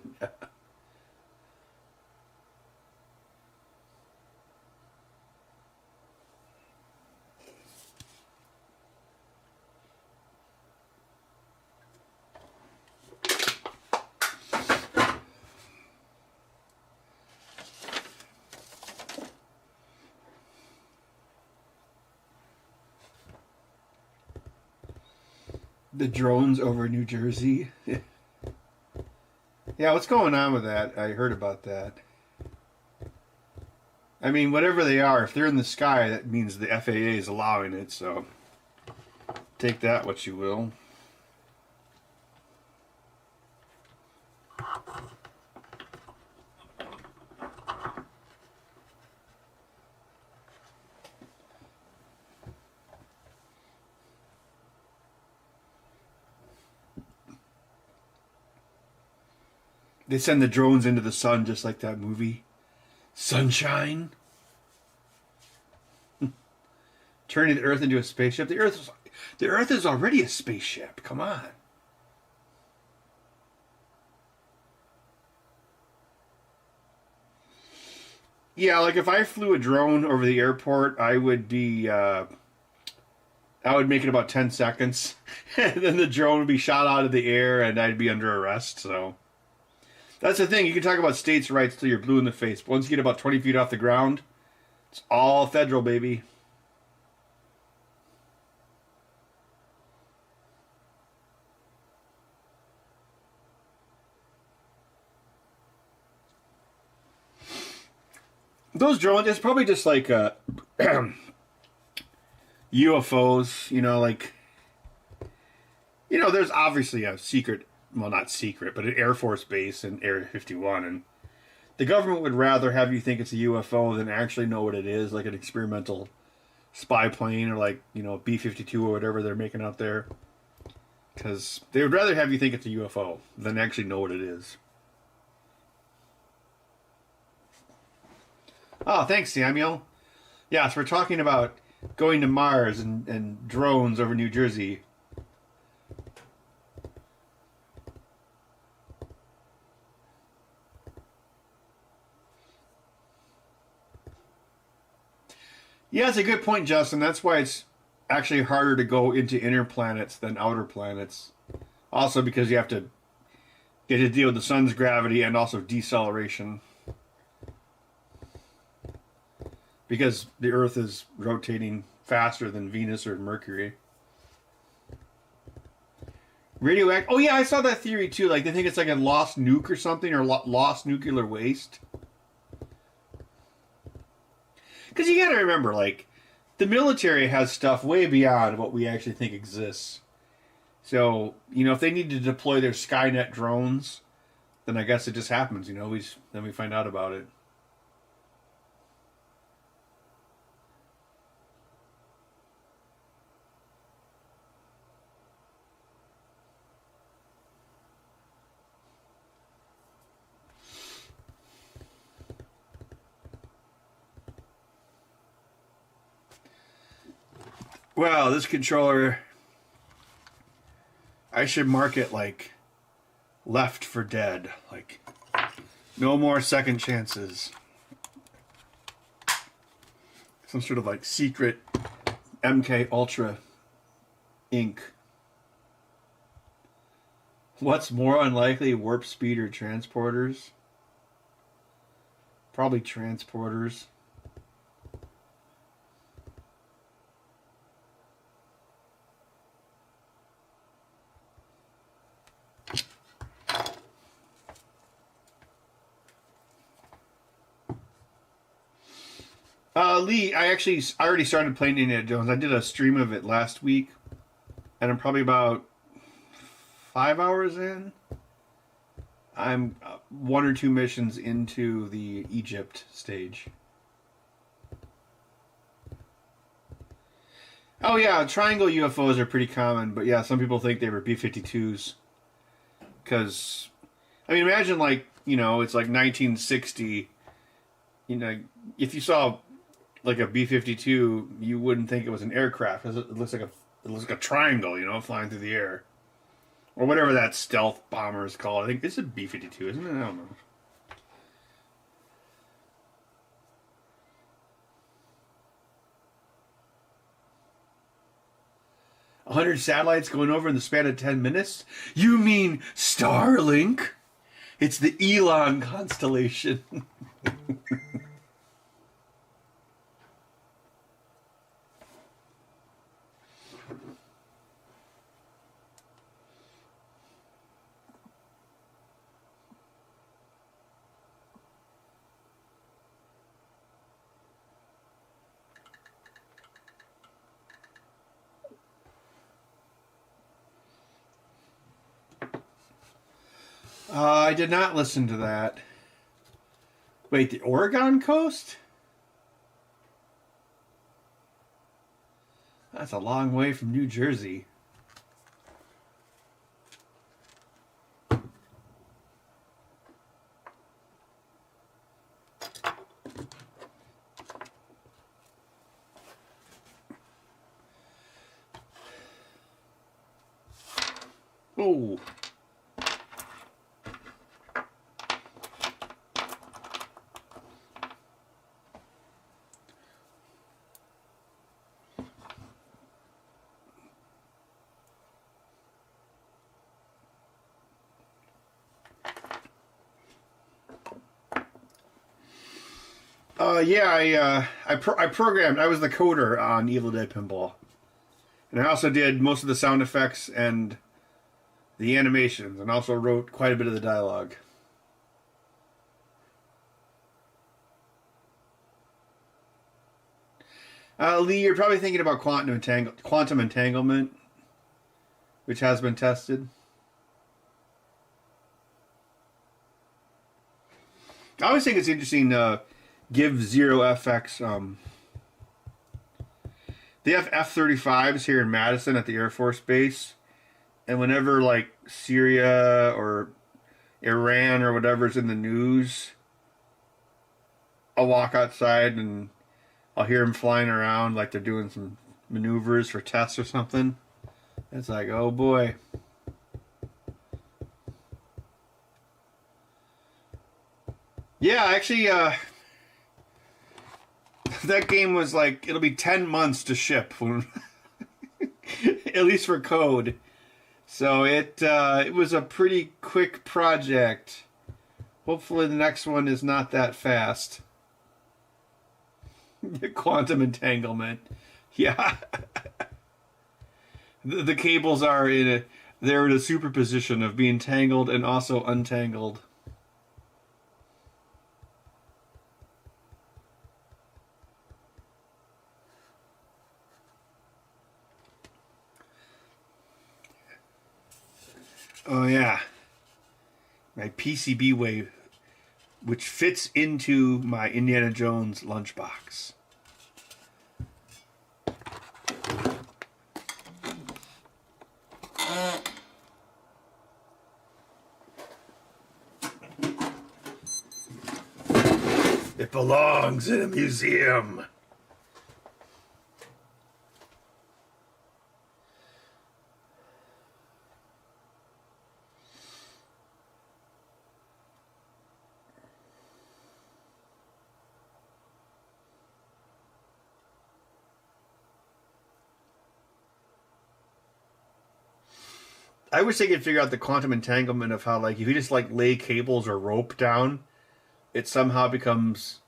The drones over New Jersey. Yeah, what's going on with that? I heard about that. I mean, whatever they are, if they're in the sky, that means the FAA is allowing it, so take that what you will. They send the drones into the sun just like that movie. Sunshine. Turning the Earth into a spaceship. The Earth is already a spaceship. Come on. Yeah, like if I flew a drone over the airport, I would make it about 10 seconds. And then the drone would be shot out of the air and I'd be under arrest, so. That's the thing. You can talk about states' rights till you're blue in the face. But once you get about 20 feet off the ground, it's all federal, baby. Those drones, it's probably just like UFOs, like, there's obviously a secret, well, not secret, but an Air Force base in Area 51, and the government would rather have you think it's a UFO than actually know what it is, like an experimental spy plane or like, B-52 or whatever they're making out there. Because they would rather have you think it's a UFO than actually know what it is. Oh, thanks, Samuel. Yeah, so we're talking about going to Mars and drones over New Jersey. Yeah, it's a good point, Justin. That's why it's actually harder to go into inner planets than outer planets. Also because you have to get to deal with the sun's gravity and also deceleration. Because the Earth is rotating faster than Venus or Mercury. Radioactive. Oh yeah, I saw that theory too. Like they think it's like a lost nuke or something, or lost nuclear waste. Because you got to remember, like, the military has stuff way beyond what we actually think exists. So, if they need to deploy their Skynet drones, then I guess it just happens. Then we find out about it. Well, this controller, I should mark it like Left for Dead. Like, no more second chances. Some sort of like secret MK Ultra ink. What's more unlikely, warp speed or transporters? Probably transporters. Lee, I already started playing Indiana Jones. I did a stream of it last week, and I'm probably about 5 hours in. I'm 1 or 2 missions into the Egypt stage. Oh yeah, triangle UFOs are pretty common, but yeah, some people think they were B-52s. Because, imagine it's like 1960. If you saw like a B-52, you wouldn't think it was an aircraft because it looks like a triangle, flying through the air, or whatever that stealth bomber is called. I think it's a B-52, isn't it? I don't know. A 100 satellites going over in the span of 10 minutes? You mean Starlink? It's the Elon constellation. I did not listen to that. Wait, the Oregon coast? That's a long way from New Jersey. Oh. I programmed. I was the coder on Evil Dead Pinball, and I also did most of the sound effects and the animations, and also wrote quite a bit of the dialogue. Lee, you're probably thinking about quantum entanglement, which has been tested. I always think it's interesting. Give Zero FX. They have F-35s here in Madison at the Air Force Base, and whenever like Syria or Iran or whatever's in the news, I'll walk outside and I'll hear them flying around like they're doing some maneuvers for tests or something. It's like, oh boy. Yeah, actually, that game was like, it'll be 10 months to ship, at least for code. So it was a pretty quick project. Hopefully the next one is not that fast. Quantum entanglement. Yeah. The cables are they're in a superposition of being tangled and also untangled. Oh yeah, my PCB wave, which fits into my Indiana Jones lunchbox. It belongs in a museum. I wish they could figure out the quantum entanglement of how, like, if you just like lay cables or rope down, it somehow becomes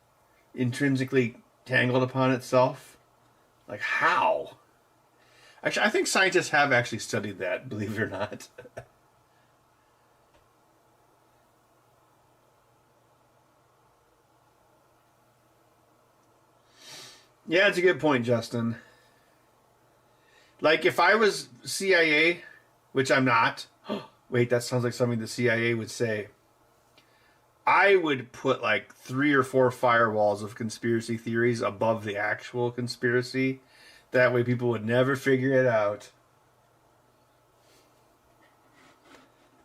intrinsically tangled upon itself. Like, how? Actually, I think scientists have actually studied that, believe it or not. Yeah, it's a good point, Justin. Like, if I was CIA, which I'm not. Wait, that sounds like something the CIA would say. I would put like 3 or 4 firewalls of conspiracy theories above the actual conspiracy. That way people would never figure it out.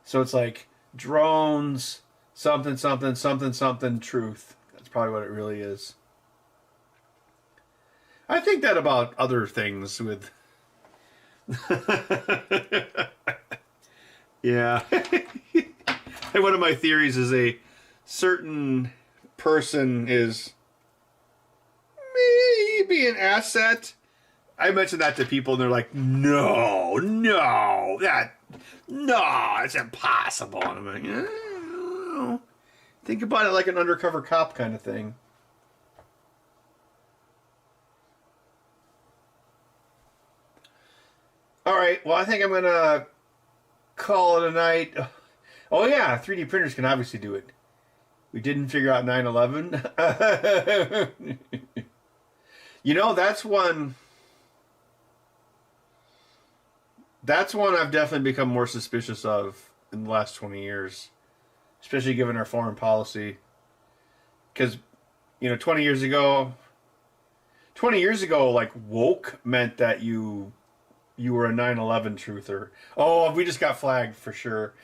So it's like drones, something, something, something, something, truth. That's probably what it really is. I think that about other things with... Yeah. And one of my theories is a certain person is maybe an asset. I mentioned that to people and they're like, no, it's impossible. And I'm like, oh. Think about it like an undercover cop kind of thing. All right, well, I think I'm going to call it a night. Oh, yeah, 3D printers can obviously do it. We didn't figure out 9/11. You know, that's one I've definitely become more suspicious of in the last 20 years, especially given our foreign policy. Because, 20 years ago, like, woke meant that you were a 9/11 truther. Oh, we just got flagged for sure.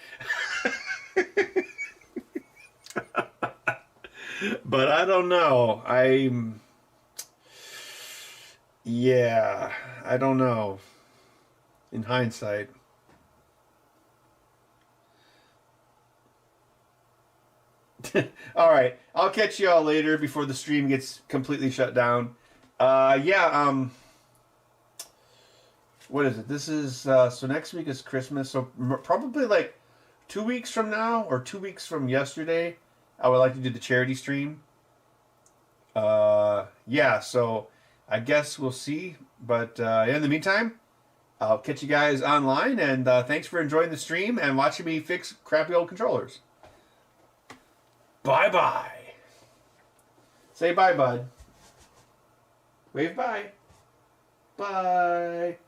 But I don't know. I don't know. In hindsight. All right. I'll catch y'all later before the stream gets completely shut down. What is it? This is, so next week is Christmas, so probably like 2 weeks from now, or 2 weeks from yesterday, I would like to do the charity stream. So I guess we'll see, but in the meantime, I'll catch you guys online, and thanks for enjoying the stream and watching me fix crappy old controllers. Bye-bye. Say bye, bud. Wave bye. Bye.